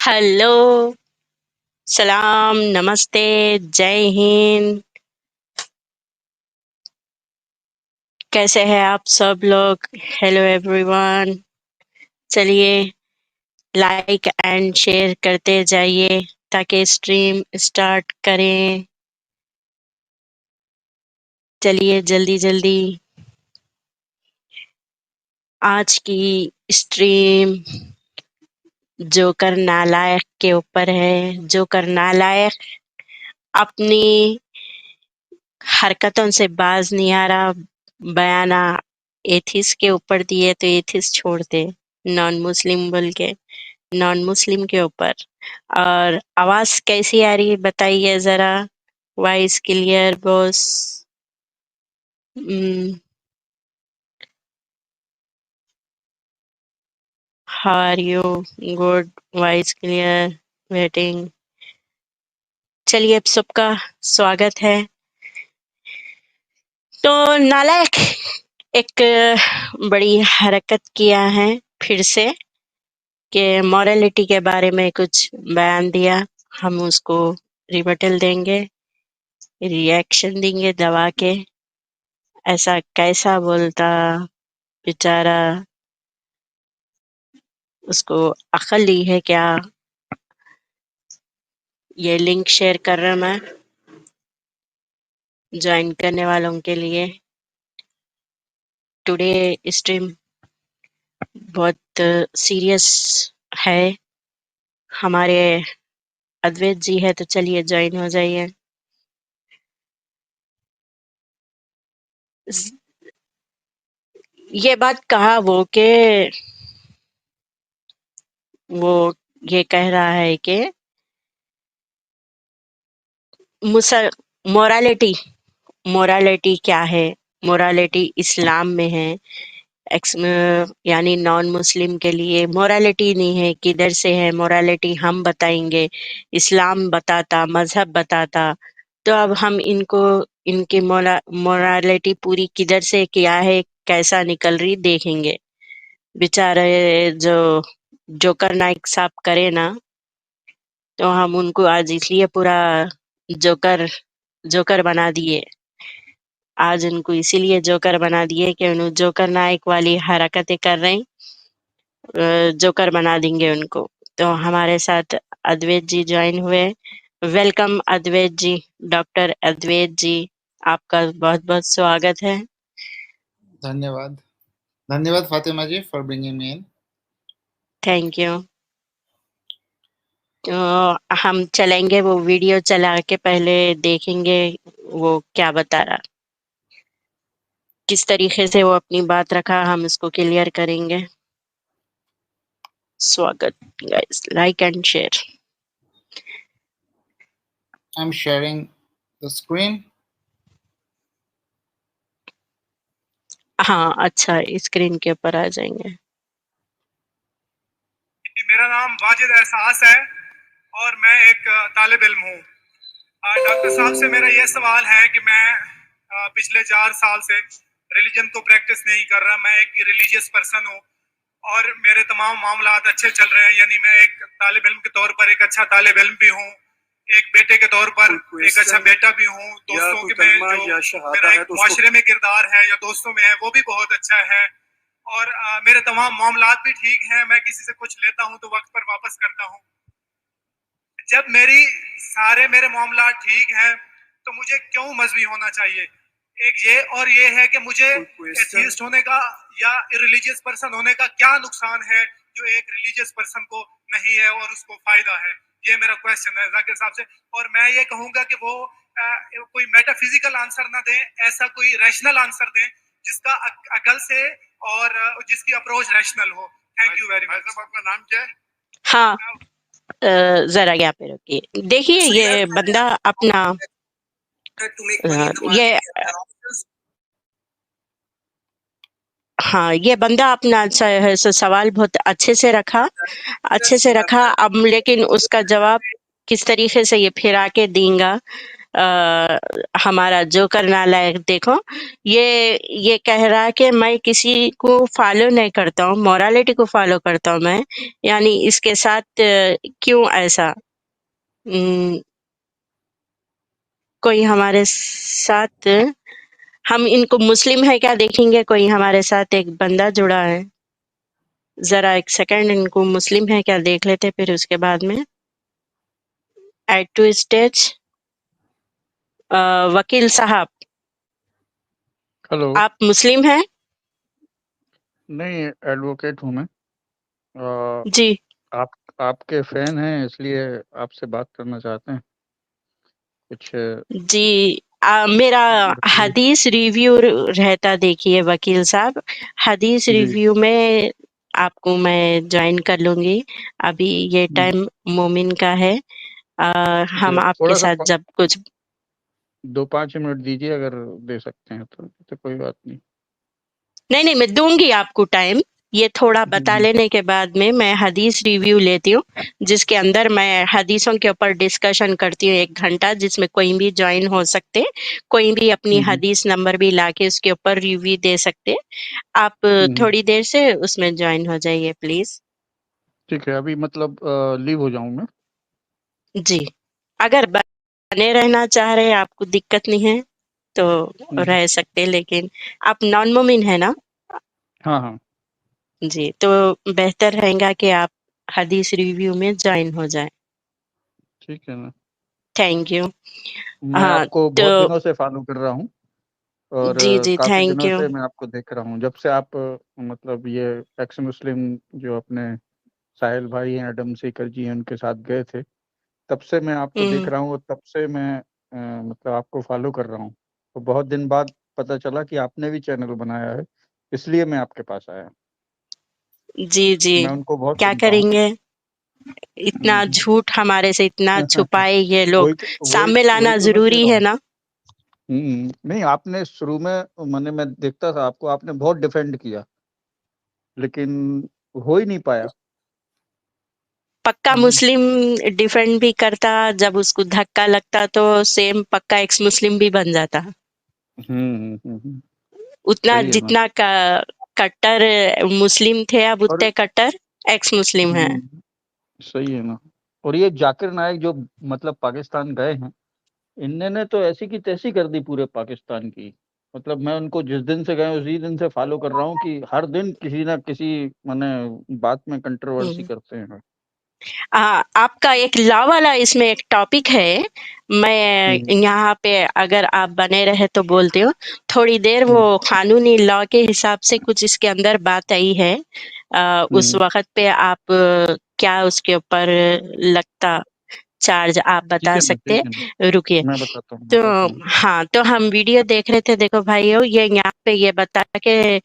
Hello, सलाम, नमस्ते, जय हिंद। कैसे हैं आप सब लोग? Hello everyone. चलिए लाइक एंड शेयर करते जाइए ताकि स्ट्रीम स्टार्ट करें। चलिए जल्दी जल्दी। आज की स्ट्रीम जोकर नालायक के ऊपर है। जोकर नालायक अपनी हरकतों से बाज नहीं आ रहा। बयाना एथिस के ऊपर दिए तो एथिस छोड़ दे, नॉन मुस्लिम बोल के नॉन मुस्लिम के ऊपर। और आवाज कैसी आ रही है बताइए जरा। Voice clear boss? How are you? Good, voice clear, waiting. चलिए अब सबका स्वागत है। तो नालायक एक बड़ी हरकत किया है फिर से कि मॉरलिटी के बारे में कुछ बयान दिया। हम उसको रिबटल देंगे, रिएक्शन देंगे दबा के। ऐसा कैसा बोलता बेचारा, उसको अकल ही है क्या? ये लिंक शेयर कर रहा मैं ज्वाइन करने वालों के लिए। टुडे स्ट्रीम बहुत सीरियस है। हमारे अद्वैत जी है तो चलिए ज्वाइन हो जाइए। ये बात कहा वो ये कह रहा है कि मोरालिटी मोरालिटी क्या है? मोरालिटी इस्लाम में है। यानी नॉन मुस्लिम के लिए मोरालिटी नहीं है। किधर से है मोरालिटी? हम बताएंगे। इस्लाम बताता, मजहब बताता। तो अब हम इनको इनकी मोरालिटी पूरी किधर से क्या है, कैसा निकल रही देखेंगे। बेचारे जो जोकर नाइक साहब करे ना, तो हम उनको आज इसलिए पूरा जोकर जोकर बना दिए। आज उनको इसीलिए जोकर बना दिए कि उन्हें जोकर नायक वाली हरकतें कर रहे हैं, जोकर बना देंगे उनको। तो हमारे साथ अद्वैत जी ज्वाइन हुए। वेलकम अद्वैत जी, डॉक्टर अद्वैत जी, आपका बहुत बहुत स्वागत है। धन्यवाद धन्यवाद Fatima ji for bringing me in. Thank you. तो हम चलेंगे, वो वीडियो चला के पहले देखेंगे वो क्या बता रहा, किस तरीके से वो अपनी बात रखा, हम इसको क्लियर करेंगे। स्वागत guys, like and share. I am sharing the screen. हाँ अच्छा, स्क्रीन के ऊपर आ जाएंगे। मेरा नाम वाजिद एहसास है और मैं एक तालिब इल्म हूँ। डॉक्टर साहब से मेरा ये सवाल है कि मैं पिछले 4 साल से रिलीजन को प्रैक्टिस नहीं कर रहा। मैं एक रिलीजियस पर्सन हूँ और मेरे तमाम मामलात अच्छे चल रहे हैं। यानी मैं एक तालिब इल्म के तौर पर एक अच्छा तालिब इल्म भी हूँ, एक बेटे के तौर पर एक अच्छा बेटा भी हूँ। दोस्तों के में जो मेरा एक मुआशरे में किरदार है या दोस्तों में है वो भी बहुत अच्छा है। और मेरे तमाम मामलात भी ठीक हैं। मैं किसी से कुछ लेता हूँ तो वक्त पर वापस करता हूँ। जब मेरे मामला ठीक हैं तो मुझे क्यों मजहबी होना चाहिए? एक ये और ये है कि मुझे एथीस्ट होने का या रिलीजियस पर्सन होने का क्या नुकसान है जो एक रिलीजियस पर्सन को नहीं है और उसको फायदा है? ये मेरा क्वेश्चन है जाकिर साहब से। और मैं ये कहूंगा कि वो कोई मेटाफिजिकल आंसर ना दें, ऐसा कोई रैशनल आंसर दें जिसका अकल से और जिसकी अप्रोच रैशनल हो। Thank you very much. आपका नाम क्या है? हाँ, जरा यहाँ पे रुकिए। देखिए ये बंदा अपना ये हाँ, ये बंदा अपना सवाल बहुत अच्छे से रखा। अब लेकिन उसका जवाब किस तरीके से ये फिरा के देंगा, हमारा जो करना लायक देखो, ये कह रहा है कि मैं किसी को फॉलो नहीं करता हूँ, मोरालिटी को फॉलो करता हूँ मैं, यानी इसके साथ क्यों ऐसा? कोई हमारे साथ, हम इनको मुस्लिम है क्या देखेंगे? कोई हमारे साथ एक बंदा जुड़ा है, जरा एक सेकंड इनको मुस्लिम है क्या देख लेते, फिर उसके बाद में ऐड टू स्टेज। वकील साहब, हेलो। आप मुस्लिम हैं? नहीं, एडवोकेट हूँ मैं। जी आप आपके फैन हैं, इसलिए आपसे बात करना चाहते हैं। कुछ जी। मेरा बताइए। हदीस रिव्यू रहता, देखिए वकील साहब, हदीस जी। रिव्यू में आपको मैं ज्वाइन कर लूंगी। अभी ये हम्म, टाइम मोमिन का है। ठीक हम है, आपके थोड़ा सा साथ जब कुछ 2-5 मिनट दीजिए, अगर दे सकते हैं तो कोई बात नहीं। नहीं, मैं दूंगी आपको टाइम। ये थोड़ा बता हम्म, लेने के बाद में मैं हदीस रिव्यू लेती हूँ, जिसके अंदर मैं हदीसों के ऊपर डिस्कशन करती हूँ 1 घंटा, जिसमें कोई भी ज्वाइन हो सकते, कोई भी अपनी हम्म, हदीस नंबर भी लाके उसके ऊपर रिव्यू दे सकते। आप हम्म, थोड़ी देर से उसमें ज्वाइन हो जाइए प्लीज। ठीक है। अभी मतलब लीव हो जाऊं मैं? जी, अगर बने रहना चाह रहे, आपको दिक्कत नहीं है तो हम्म, रह सकते, लेकिन आप नॉन मोमिन है ना? हाँ हाँ, जी, तो बेहतर रहेगा कि आप हदीस रिव्यू में ज्वाइन हो जाए। ठीक है ना। Thank you. मैं हाँ, आपको तो बहुत दिनों से फॉलो कर रहा हूँ, और जी जी, काफी थैंक दिनों यू। से मैं आपको देख रहा हूँ, जब से आप मतलब ये एक्स मुस्लिम जो अपने साहिल भाई हैं, एडम सीकर जी हैं, उनके साथ गए थे, तब से मैं आपको देख हम्म, रहा हूँ, और तब से मैं मतलब आपको फॉलो कर रहा हूँ। तो बहुत दिन बाद पता चला कि आपने भी चैनल बनाया है, इसलिए मैं आपके पास आया। जी जी, मैं उनको बहुत क्या सुनता हूँ। करेंगे, इतना हम्म। झूठ हमारे से इतना छुपाए ये लोग, वही तो वही सामने वही लाना तो मैं कह जरूरी रहा है हूँ। ना? नहीं, आपने शुरू में मैंने मैं देखता था आपको, आपने बहुत डिफेंड किया, लेकिन हो ही नहीं पाया। पक्का हम्म, मुस्लिम डिफेंड भी करता, जब उसको धक्का लगता तो सेम पक्का एक्स मुस्लिम भी बन जाता। उतना सही है ना। जितना कट्टर मुस्लिम थे, अब और उतने कट्टर एक्स मुस्लिम है। सही है ना। और ये जाकिर नायक जो मतलब पाकिस्तान गए हैं, इनने ने तो ऐसी की तैसी कर दी पूरे पाकिस्तान की। मतलब मैं उनको जिस दिन से गए उसी दिन से फॉलो कर रहा हूँ, कि हर दिन किसी ना किसी माने बात में कंट्रोवर्सी हम्म। करते हैं। आपका एक लॉ वाला इसमें एक टॉपिक है, मैं हम्म, यहाँ पे अगर आप बने रहे तो बोलते हो थोड़ी देर। वो हम्म, कानूनी लॉ के हिसाब से कुछ इसके अंदर बात आई है, उस हम्म, वक्त पे आप क्या उसके ऊपर लगता चार्ज, आप ठीक बता है ना, सकते? ठीक है ना। रुकिए। मैं बताता हूँ, तो बताता हूँ। हाँ, तो हम वीडियो देख रहे थे, देखो भाइयों, ये यहाँ पे ये बता के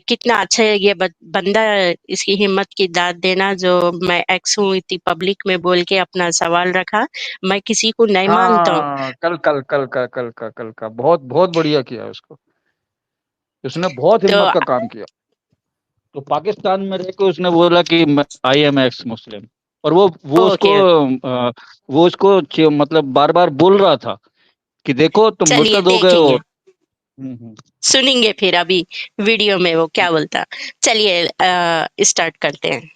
कितना अच्छा है ये बंदा, इसकी हिम्मत की दाद देना, जो मैं एक्स हूँ इतनी पब्लिक में बोल के अपना सवाल रखा। मैं किसी को नहीं मानता हूँ। हाँ, कल का बहुत बहुत बढ़िया किया उसको। उसने बहुत तो हिम्मत का काम किया। तो पाकिस्तान में रह के उसने बोला कि आई एम एक्स मुस्लिम, और वो उसको ओके, वो उसको मतलब बार बार बोल रहा था कि देखो तुम चलिए मुर्तद हो गए हो। देखेंगे, हम्म। सुनेंगे फिर अभी वीडियो में वो क्या बोलता। चलिए स्टार्ट करते हैं।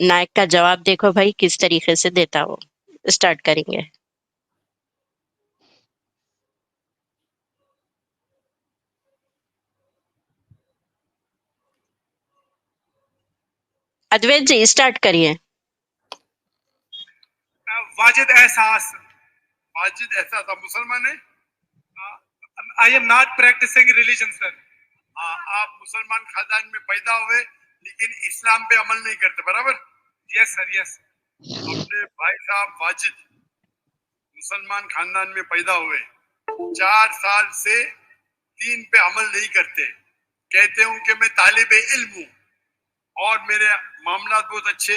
नायक का जवाब देखो भाई किस तरीके से देता वो। स्टार्ट करेंगे। अद्वैत जी स्टार्ट करिए। वाजिद एहसास, वाजिद एहसास, आप मुसलमान हैं? I am not practicing religion sir. आप मुसलमान खानदान में पैदा हुए लेकिन इस्लाम पे अमल नहीं करते, बराबर? Yes sir, yes. अपने भाई साहब वाजिद मुसलमान खानदान में पैदा हुए, 4 साल से दीन पे अमल नहीं करते, कहते हूं कि मैं तालिब इल्म हूं और मेरे मामला बहुत अच्छे,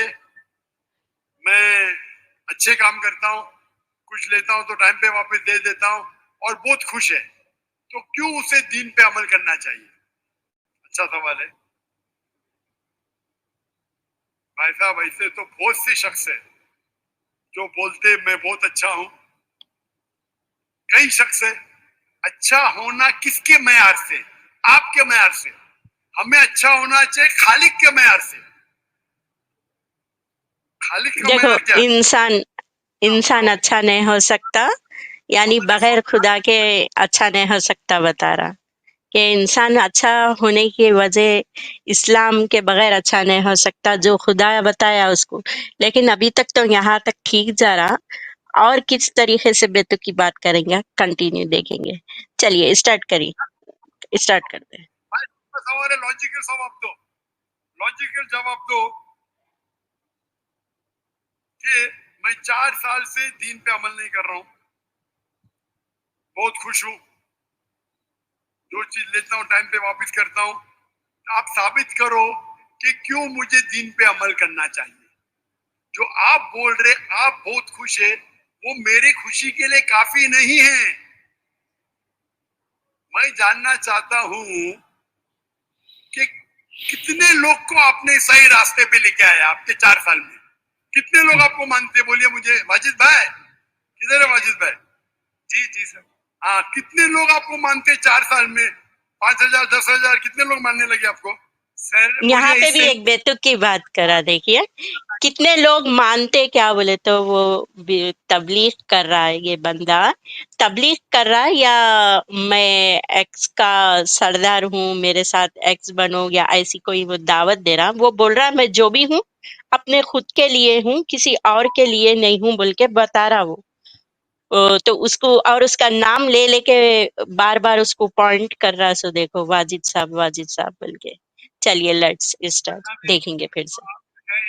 मैं अच्छे काम करता हूं, कुछ लेता हूं तो टाइम पे वापस दे देता हूं और बहुत खुश है, तो क्यों उसे दीन पे अमल करना चाहिए? अच्छा सवाल है भाई साहब। ऐसे तो बहुत से शख्स है जो बोलते मैं बहुत अच्छा हूं, कई शख्स है। अच्छा होना किसके मैयार से? आपके मैयार से। हमें अच्छा होना चाहिए खालिक के मैयार से। खालिक का देखो, मैयार क्या? इंसान अच्छा नहीं हो सकता, यानी बगैर खुदा के अच्छा नहीं हो सकता, बता रहा कि इंसान अच्छा होने की वजह इस्लाम के बगैर अच्छा नहीं हो सकता, जो खुदा बताया उसको। लेकिन अभी तक तो यहाँ तक ठीक जा रहा, और किस तरीके से बेतुकी बात करेंगे, कंटिन्यू देखेंगे। चलिए स्टार्ट करते हैं। सवाल है, लॉजिकल जवाब दो। लॉजिकल जवाब दो कि मैं 4 साल से दीन पे अमल नहीं कर रहा हूं, बहुत खुश हूं, जो चीज लेता हूं टाइम पे वापस करता हूं। आप साबित करो कि क्यों मुझे दीन पे अमल करना चाहिए। जो आप बोल रहे आप बहुत खुश है, वो मेरे खुशी के लिए काफी नहीं है। मैं जानना चाहता हूं कि कितने लोग को आपने सही रास्ते पे लेके आया आपके 4 साल में। कितने लोग आपको मानते? बोलिए मुझे। वाजिद भाई किधर है? वाजिद भाई जी सर। हाँ, कितने लोग आपको मानते 4 साल में? 5,000 10,000 कितने लोग मानने लगे आपको? सर यहाँ मुझे पे भी इससे एक बेतुक की बात करा, देखिए कितने लोग मानते, क्या बोले तो वो तबलीग कर रहा है, ये बंदा तबलीग कर रहा है, या मैं एक्स का सरदार हूँ, मेरे साथ एक्स बनो, या ऐसी कोई वो दावत दे रहा। वो बोल रहा है मैं जो भी हूँ अपने खुद के लिए हूँ, किसी और के लिए नहीं हूँ, बोल के बता रहा वो। तो उसको और उसका नाम ले लेके बार बार उसको पॉइंट कर रहा। सो देखो, वाजिद साहब बोल के। चलिए लेट्स स्टार्ट, देखेंगे फिर से।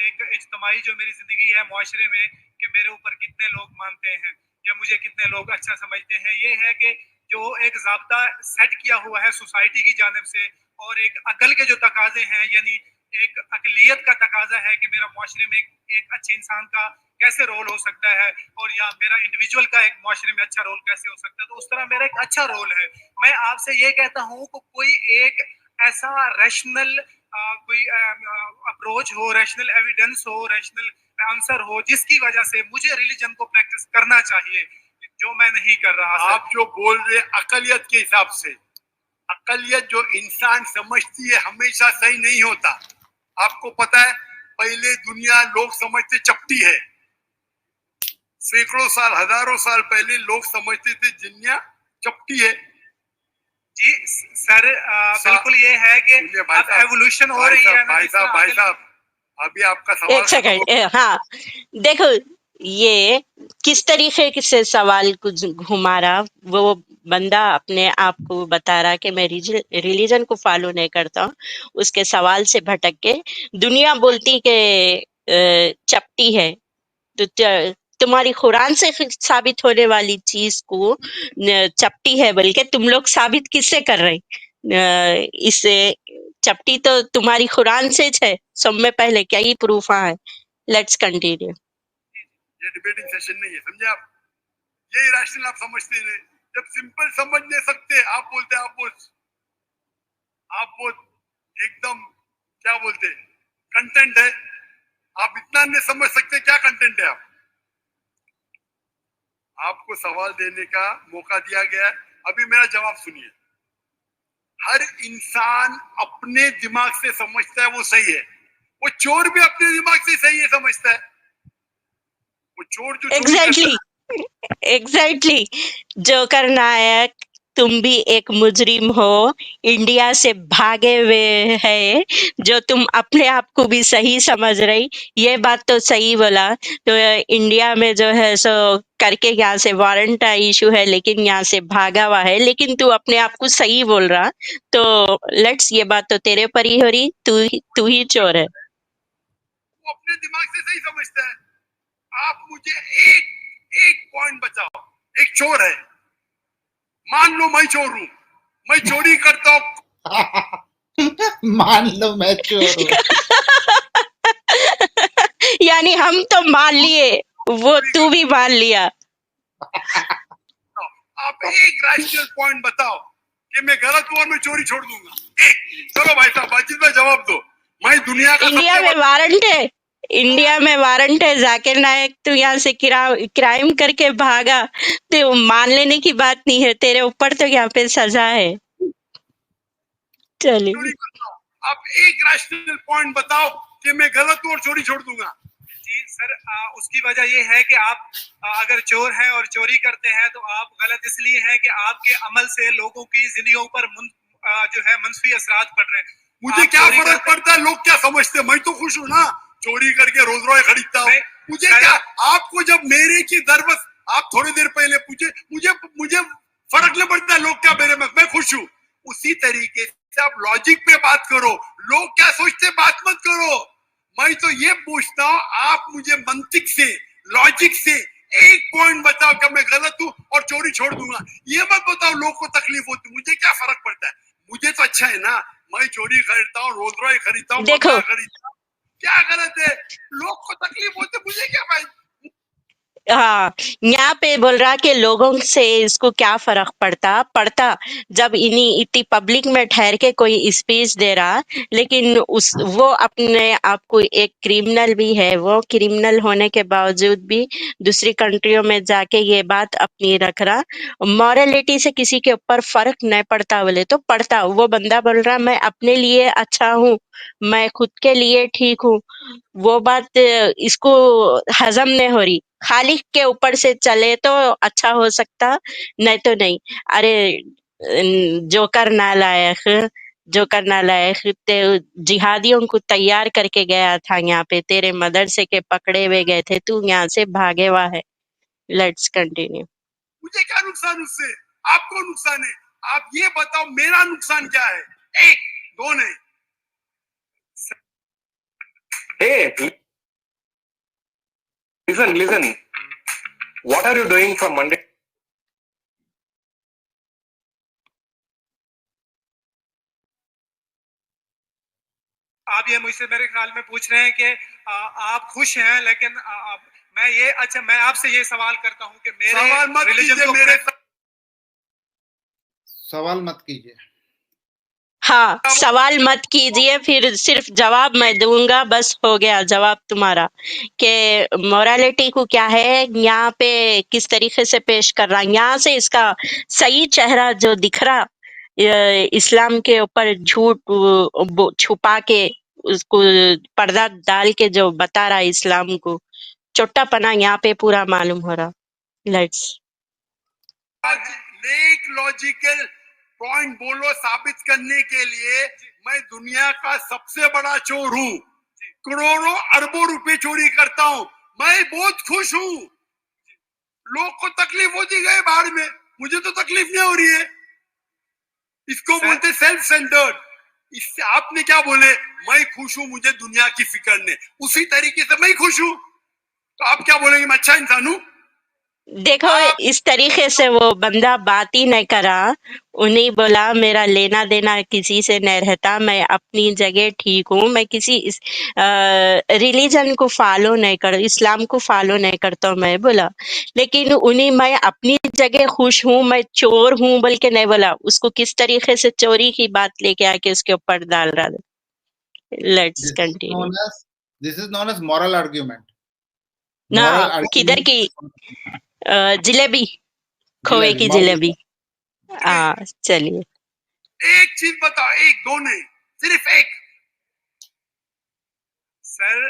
एक इज्तिमाई जो मेरी जिंदगी है मुआशरे में, कि मेरे ऊपर कितने लोग मानते हैं या मुझे कितने लोग अच्छा समझते हैं, ये है कि जो एक ज़ाब्ता सेट किया हुआ है सोसाइटी की जानिब से, और एक अकल के जो तकाजे हैं, यानी एक अकलियत का तकाजा है कि मेरा मुआशरे में एक अच्छे इंसान का कैसे रोल हो सकता है, और या मेरा इंडिविजुअल का एक मुआशरे में अच्छा रोल कैसे हो सकता है, तो उस तरह मेरा एक अच्छा रोल है। मैं आपसे ये कहता हूँ कि कोई एक ऐसा रैशनल कोई अप्रोच हो, रैशनल एविडेंस हो, रैशनल आंसर हो, जिसकी वजह से मुझे रिलीजन को प्रैक्टिस करना चाहिए, जो मैं नहीं कर रहा। आप जो बोल रहे अकलियत के हिसाब से, अकलियत जो इंसान समझती है हमेशा सही नहीं होता। आपको पता है, पहले दुनिया लोग समझते चपटी है। सैकड़ों साल हजारों साल पहले लोग समझते थे दुनिया चपटी है। जी सर, बिल्कुल ये है कि अब एवोल्यूशन हो रही है। भाई साहब अभी आपका सवाल एक सेकंड, हाँ देखो, ये किस तरीके से सवाल कुछ घुमा रहा। वो बंदा अपने आप को बता रहा कि मैं रिलीजन को फॉलो नहीं करता हूँ, उसके सवाल से भटक के दुनिया बोलती कि चपटी है। तो तुम्हारी कुरान से साबित होने वाली चीज को चपटी है बल्कि तुम लोग साबित किससे कर रहे? इससे चपटी तो तुम्हारी कुरान से है, सब में पहले क्या ही प्रूफ है। Let's continue. ये डिबेटिंग सेशन नहीं है, समझे आप? ये रैशनल आप समझते नहीं। जब सिंपल समझ नहीं सकते, आप बोलते आप बहुत एकदम क्या बोलते कंटेंट है। आप इतना नहीं समझ सकते क्या कंटेंट है। आपको सवाल देने का मौका दिया गया है, अभी मेरा जवाब सुनिए। हर इंसान अपने दिमाग से समझता है वो सही है। वो चोर भी अपने दिमाग से सही है समझता है। वो चोर जो एग्जैक्टली जोकर नायक, तुम भी एक मुजरिम हो, इंडिया से भागे हुए है, जो तुम अपने आप को भी सही समझ रही। ये बात तो सही बोला। तो इंडिया में जो है सो करके यहाँ से वारंट इशू है, लेकिन यहाँ से भागा हुआ है, लेकिन तू अपने आप को सही बोल रहा। तो लेट्स, ये बात तो तेरे पर ही हो रही, तू ही चोर है। वो अपने दिमाग से सही समझता है। आप मुझे एक पॉइंट बताओ, एक चोर है, मान लो मैं चोर हूं, मैं चोरी करता हूं। मान लो मैं चोर हूं। यानी हम तो मान लिए, वो तू भी मान लिया। आप एक रैशनल पॉइंट बताओ कि मैं गलत हूं और मैं चोरी छोड़ दूंगा। चलो भाई साहब, बातचीत में जवाब दो। मैं दुनिया का इंडिया में वारंट है, इंडिया में वारंट है, जाकिर नायक तू यहाँ से क्राइम करके भागा, तो मान लेने की बात नहीं है, तेरे ऊपर तो यहाँ पे सजा है। चलिए चोरी करता हूँ, आप एक रैशनल पॉइंट बताओ कि मैं गलत हूँ और चोरी छोड़ दूंगा। जी सर, उसकी वजह ये है कि आप अगर चोर हैं और चोरी करते हैं तो आप गलत इसलिए हैं कि आपके अमल से लोगों की जिंदगियों पर जो है मंफी असरात पड़ रहे हैं। मुझे क्या फर्क पड़ता है लोग क्या समझते हैं, मैं तो खुश हूँ ना, चोरी करके रोज रॉय खरीदता हूँ। मुझे क्या, आपको जब मेरे की दरबस आप थोड़ी देर पहले पूछे, मुझे फर्क नहीं पड़ता लोग क्या मेरे में, मैं खुश हूँ। उसी तरीके से आप लॉजिक पे बात करो, लोग क्या सोचते बात मत करो। मैं तो ये पूछता हूँ, आप मुझे मंतिक से, लॉजिक से एक पॉइंट बताओ कि मैं गलत हूँ और चोरी छोड़ दूंगा। ये मत बताओ लोग को तकलीफ होती, मुझे क्या फर्क पड़ता है, मुझे तो अच्छा है ना, मैं चोरी खरीदता हूँ, रोज रॉय खरीदता हूँ, देखो, खरीदता हूँ, क्या गलत है, लोग को तकलीफ होती, मुझे क्या भाई। हाँ, यहाँ पे बोल रहा कि लोगों से इसको क्या फर्क पड़ता जब इतनी पब्लिक में ठहर के कोई स्पीच दे रहा, लेकिन वो अपने आप को एक क्रिमिनल भी है, वो क्रिमिनल होने के बावजूद भी दूसरी कंट्रियों में जाके ये बात अपनी रख रहा, मॉरलिटी से किसी के ऊपर फर्क नहीं पड़ता, बोले तो पड़ता। वो बंदा बोल रहा मैं अपने लिए अच्छा हूँ, मैं खुद के लिए ठीक हूँ, वो बात इसको हजम नहीं हो रही। खालिक के ऊपर से चले तो अच्छा हो सकता, नहीं तो नहीं। अरे जोकर नालायक, जोकर नालायक, ते जिहादियों को तैयार करके गया था यहाँ पे, तेरे मदरसे के पकड़े हुए गए थे, तू यहाँ से भागे हुआ है। Let's continue. मुझे क्या नुकसान उससे, आपको नुकसान है, आप ये बताओ मेरा नुकसान क्या है, एक दो नहीं। Hey, listen. What are you doing from Monday? आप ये मुझसे मेरे ख्याल में पूछ रहे हैं कि आप खुश हैं, लेकिन मैं आपसे ये सवाल करता हूं कि सवाल मत कीजिए, मेरे सवाल मत कीजिए। हाँ, सवाल मत कीजिए, फिर सिर्फ जवाब मैं दूंगा, बस हो गया जवाब तुम्हारा कि मोरालिटी को क्या है, यहाँ पे किस तरीके से पेश कर रहा, यहाँ से इसका सही चेहरा जो दिख रहा, इस्लाम के ऊपर झूठ छुपा के उसको पर्दा डाल के जो बता रहा इस्लाम को, चोट्टापना यहाँ पे पूरा मालूम हो रहा। लेट्स एक लॉजिकल पॉइंट बोलो साबित करने के लिए, मैं दुनिया का सबसे बड़ा चोर हूँ, करोड़ों अरबों रुपए चोरी करता हूँ, मैं बहुत खुश हूँ। लोग को तकलीफ होती गए बाहर में, मुझे तो तकलीफ नहीं हो रही है। इसको बोलते सेल्फ सेंटर्ड। इससे आपने क्या बोले, मैं खुश हूँ, मुझे दुनिया की फिक्र नहीं, उसी तरीके से मैं खुश हूँ, तो आप क्या बोलेंगे मैं अच्छा इंसान हूँ? देखो, इस तरीके से वो बंदा बात ही नहीं करा, उन्हें बोला मेरा लेना देना किसी से नहीं रहता, मैं अपनी जगह ठीक हूँ, मैं किसी रिलीजन को फॉलो नहीं कर, इस्लाम को फॉलो नहीं करता हूँ, मैं बोला। लेकिन उन्हें मैं अपनी जगह खुश हूँ, मैं चोर हूँ बोल के नहीं बोला, उसको किस तरीके से चोरी की बात लेके आके उसके ऊपर डाल रहा। Let's continue. This is known as moral argument. ना, Moral argument किधर की जिलेबी, खोए की जिलेबी, जिलेबी। चलिए एक चीज बताओ, एक दो नहीं, सिर्फ एक। सर,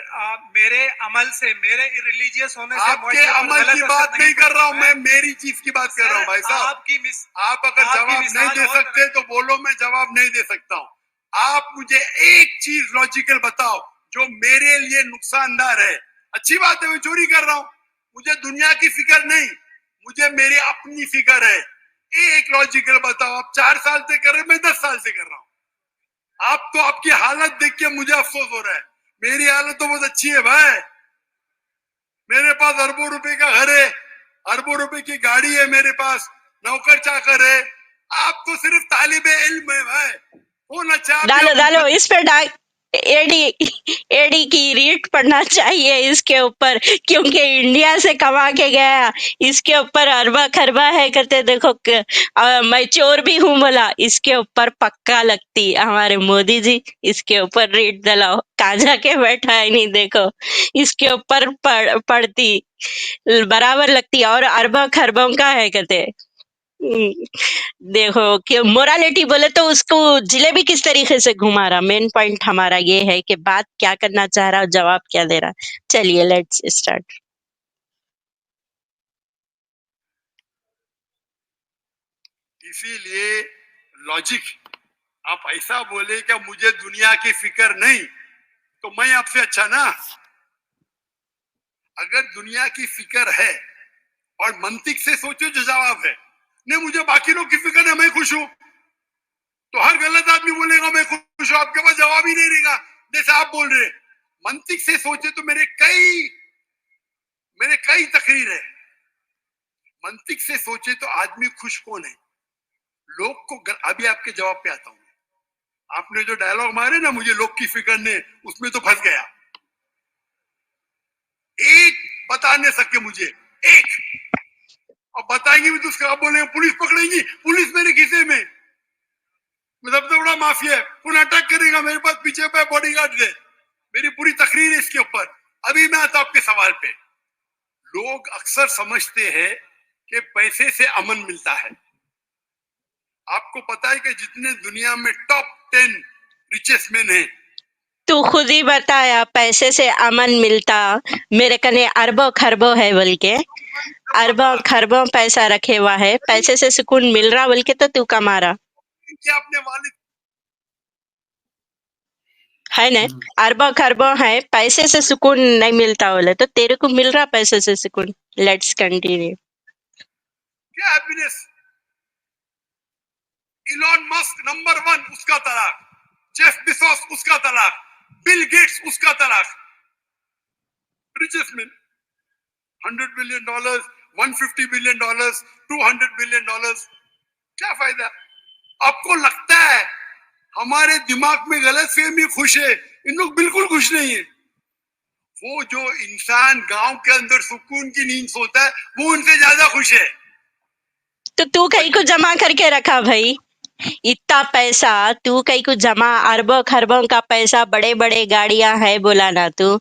मेरे अमल से, मेरे रिलीजियस होने से, आपके अमल की बात नहीं कर रहा हूँ मैं, मेरी चीज की बात कर रहा हूँ भाई साहब। आप अगर जवाब नहीं दे सकते तो बोलो, मैं जवाब नहीं दे सकता हूँ। आप मुझे एक चीज लॉजिकल बताओ जो मेरे लिए नुकसानदार है। अच्छी बात है, मैं चोरी कर रहा हूँ, मुझे दुनिया की फिक्र नहीं, मुझे मेरी अपनी फिक्र है। एक लॉजिकल बताओ, आप 4 साल से कर रहे, मैं 10 साल से कर रहा हूँ। आप तो आपकी हालत देख के मुझे अफसोस हो रहा है, मेरी हालत तो बहुत अच्छी है भाई, मेरे पास अरबों रुपए का घर है, अरबों रुपए की गाड़ी है मेरे पास, नौकर चाकर है। आप तो सिर्फ तालिबे इल्म है भाई, होना चाहिए। डालो इस पे एडी की रीट पढ़ना चाहिए इसके ऊपर, क्योंकि इंडिया से कमा के गया, इसके ऊपर अरबा खरबा है करते। देखो मैं चोर भी हूँ बोला, इसके ऊपर पक्का लगती हमारे मोदी जी, इसके ऊपर रीट दिलाओ, कहाँ जाके बैठा है नहीं देखो, इसके ऊपर पड़ती बराबर लगती और अरबों खरबों का है कहते। देखो कि मोरालिटी बोले तो उसको जिलेबी किस तरीके से घुमा रहा, मेन पॉइंट हमारा ये है कि बात क्या करना चाह रहा और जवाब क्या दे रहा। चलिए लेट्स स्टार्ट। इसीलिए लॉजिक, आप ऐसा बोले क्या मुझे दुनिया की फिक्र नहीं, तो मैं आपसे अच्छा ना। अगर दुनिया की फिक्र है और मंतिक से सोचो जो जवाब है, नहीं मुझे बाकी लोग की फिक्र है मैं खुश हूं, तो हर गलत आदमी बोलेगा मैं खुश हूं, आपके पास जवाब ही नहीं रहेगा जैसे आप बोल रहे। मंतिक से सोचे तो मेरे कई तकरीर है। मंतिक से सोचे तो आदमी खुश कौन है? लोग को अभी आपके जवाब पे आता हूं। आपने जो डायलॉग मारे ना मुझे लोग की फिक्र ने, उसमें तो फंस गया। एक बता नहीं सके मुझे, एक। अब बताएंगे भी तो उसका आप बोलेंगे पुलिस पकड़ेगी, पुलिस मेरे खीसे में, मतलब तो बड़ा माफिया है, पुनः अटैक करेगा, मेरे पास पीछे पे बॉडीगार्ड है। मेरी पूरी तकरीर है इसके ऊपर। अभी मैं आता आपके सवाल पे। लोग अक्सर समझते हैं कि पैसे से अमन मिलता है। आपको पता है कि जितने दुनिया में टॉप 10 रिचेस्ट मैन है, तू खुद ही बताया पैसे से अमन मिलता, मेरे कने अरबों खरबों है बोल के, अरबों खरबों पैसा रखे हुआ है, पैसे से सुकून मिल रहा बोल के तो तू कमा रहा क्या अपने वालिद है ना। अरबों खरबों है, पैसे से सुकून नहीं मिलता बोले तो तेरे को मिल रहा पैसे से सुकून। Let's continue. क्या हैप्पीनेस? इलॉन मस्क नंबर 1 उसका तलाक, जेफ बेजोस उसका तलाक, बिल गेट्स उसका तलाक। Richest man, $100 billion, $150 billion, $200 billion. क्या फायदा? आपको लगता है हमारे दिमाग में गलत फहमी खुश है, इन लोग बिल्कुल खुश नहीं है। वो जो इंसान गांव के अंदर सुकून की नींद सोता है वो उनसे ज्यादा खुश है। तो तू कहीं को जमा करके रखा भाई, इतना पैसा तू कहीं को जमा, अरबों खरबों का पैसा, बड़े बड़े गाड़ियां है बोला ना तू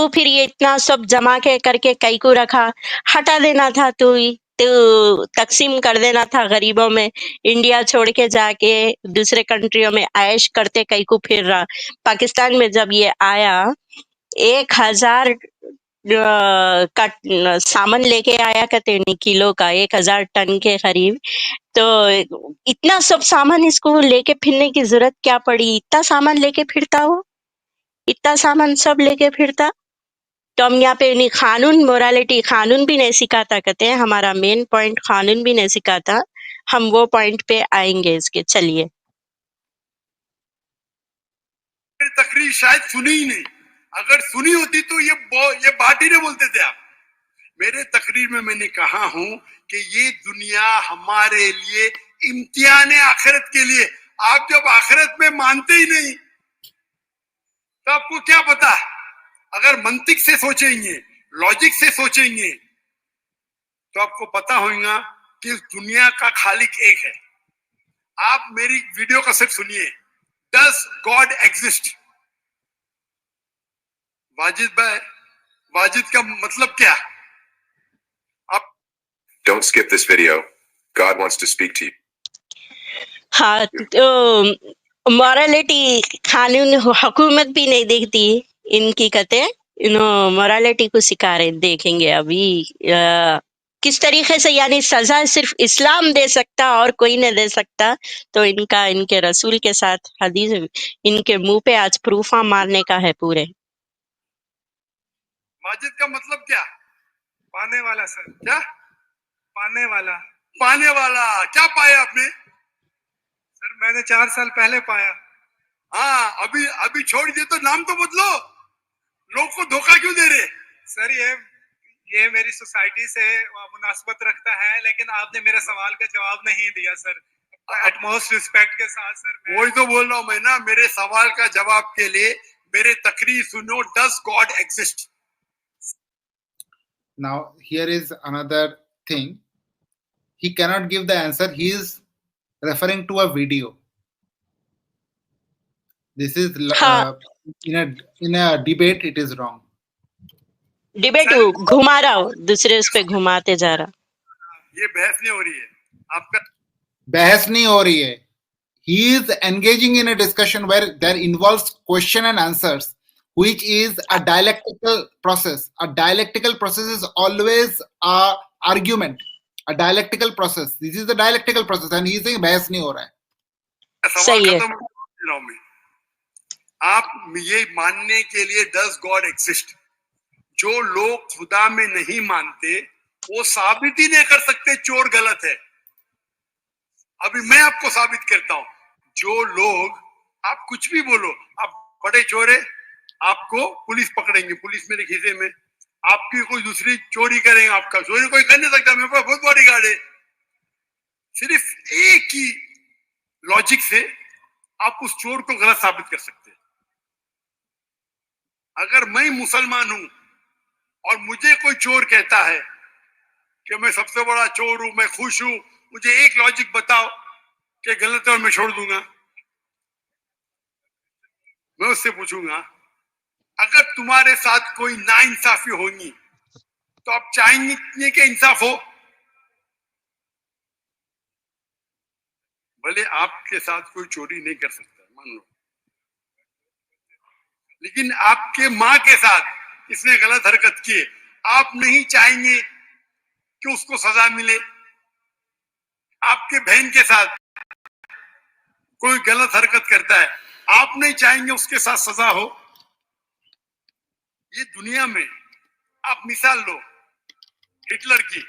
फिर ये इतना सब जमा के करके कहीं को रखा, हटा देना था तू ही, तो तकसीम कर देना था गरीबों में। इंडिया छोड़ के जाके दूसरे कंट्रियों में ऐश करते कहीं को फिर रहा। पाकिस्तान में जब ये आया 1000 का सामान लेके आया कहते नहीं, किलो का 1000 टन के करीब। तो इतना सब सामान इसको लेके फिरने की जरूरत क्या पड़ी? इतना सामान लेके फिरता वो, इतना सामान सब लेके फिरता। तो हम यहाँ पे नहीं, कानून मोरालिटी कानून भी नहीं सिखाता कहते हैं, हमारा मेन पॉइंट कानून भी नहीं सिखाता। हम वो पॉइंट पे आएंगे इसके। चलिए। तकरीर शायद सुनी ही नहीं, अगर सुनी होती तो ये बात ही नहीं बोलते थे आप। मेरे तकरीर में मैंने कहा हूं कि ये दुनिया हमारे लिए इम्तिहान है आखिरत के लिए। आप जब आखिरत में मानते ही नहीं तो आपको क्या पता? अगर मंतिक से सोचेंगे, लॉजिक से सोचेंगे, तो आपको पता होगा कि इस दुनिया का खालिक एक है। आप मेरी वीडियो का सिर्फ सुनिए, डज गॉड एग्जिस्ट? वाजिद भाई, वाजिद का मतलब क्या? आप Don't skip this video. God wants to speak to you. हाँ, तो मॉरलिटी कानून हुकूमत भी नहीं देखती इनकी कहते, मॉरलिटी को सिखा रहे। देखेंगे अभी किस तरीके से, यानी सजा सिर्फ इस्लाम दे सकता और कोई नहीं दे सकता। तो इनका इनके रसूल के साथ हदीस इनके मुंह पे आज प्रूफा मारने का है पूरे। वाजिद का मतलब क्या? पाने वाला सर, क्या पाने वाला। पाने वाला? क्या पाया आपने? सर मैंने 4 साल पहले पाया। हाँ, अभी छोड़ दिए तो नाम तो बदलो। लोग को धोखा क्यों दे रहे? सर ये मेरी सोसाइटी से मुनासबत रखता है, लेकिन आपने मेरे सवाल का जवाब नहीं दिया सर। एटमोस्ट रिस्पेक्ट के साथ सर। वही तो बोल रहा हूँ मैं ना, मेरे सवाल का जवाब के लिए मेरे तकरीर सुनो। Does God exist? Now here is another thing. He cannot give the answer. He is referring to a video. This is हाँ, in a debate, it is wrong. Debate घुमा रहा हो, दूसरे उस पे घुमाते जा रहा. ये बहस नहीं हो रही है आपका. बहस नहीं हो रही है. He is engaging in a discussion where there involves question and answers, which is a dialectical process. A dialectical process is always a argument. A dialectical process. This is the dialectical process, and he is saying बहस नहीं हो रहा है. सही है. आप ये मानने के लिए does God exist? जो लोग खुदा में नहीं मानते वो साबित ही नहीं कर सकते चोर गलत है. अभी मैं आपको साबित करता हूं. जो लोग, आप कुछ भी बोलो, आप बड़े चोर है, आपको पुलिस पकड़ेंगे, पुलिस मेरे खीसे में, आपकी कोई दूसरी चोरी करेंगे, आपका चोरी कोई कर नहीं सकता, मेरे पास बहुत बड़ी गाड़ी है. सिर्फ एक ही लॉजिक से आप उस चोर को गलत साबित कर सकते हैं. अगर मैं मुसलमान हूं और मुझे कोई चोर कहता है कि मैं सबसे बड़ा चोर हूं, मैं खुश हूं, मुझे एक लॉजिक बताओ कि गलत है और मैं छोड़ दूंगा. मैं उससे पूछूंगा, अगर तुम्हारे साथ कोई नाइंसाफी होगी तो आप चाहेंगे कि इंसाफ हो? भले आपके साथ कोई चोरी नहीं कर सकता, मान लो, लेकिन आपके माँ के साथ इसने गलत हरकत की, आप नहीं चाहेंगे कि उसको सजा मिले? आपके बहन के साथ कोई गलत हरकत करता है, आप नहीं चाहेंगे उसके साथ सजा हो? ये दुनिया में आप मिसाल लो हिटलर की.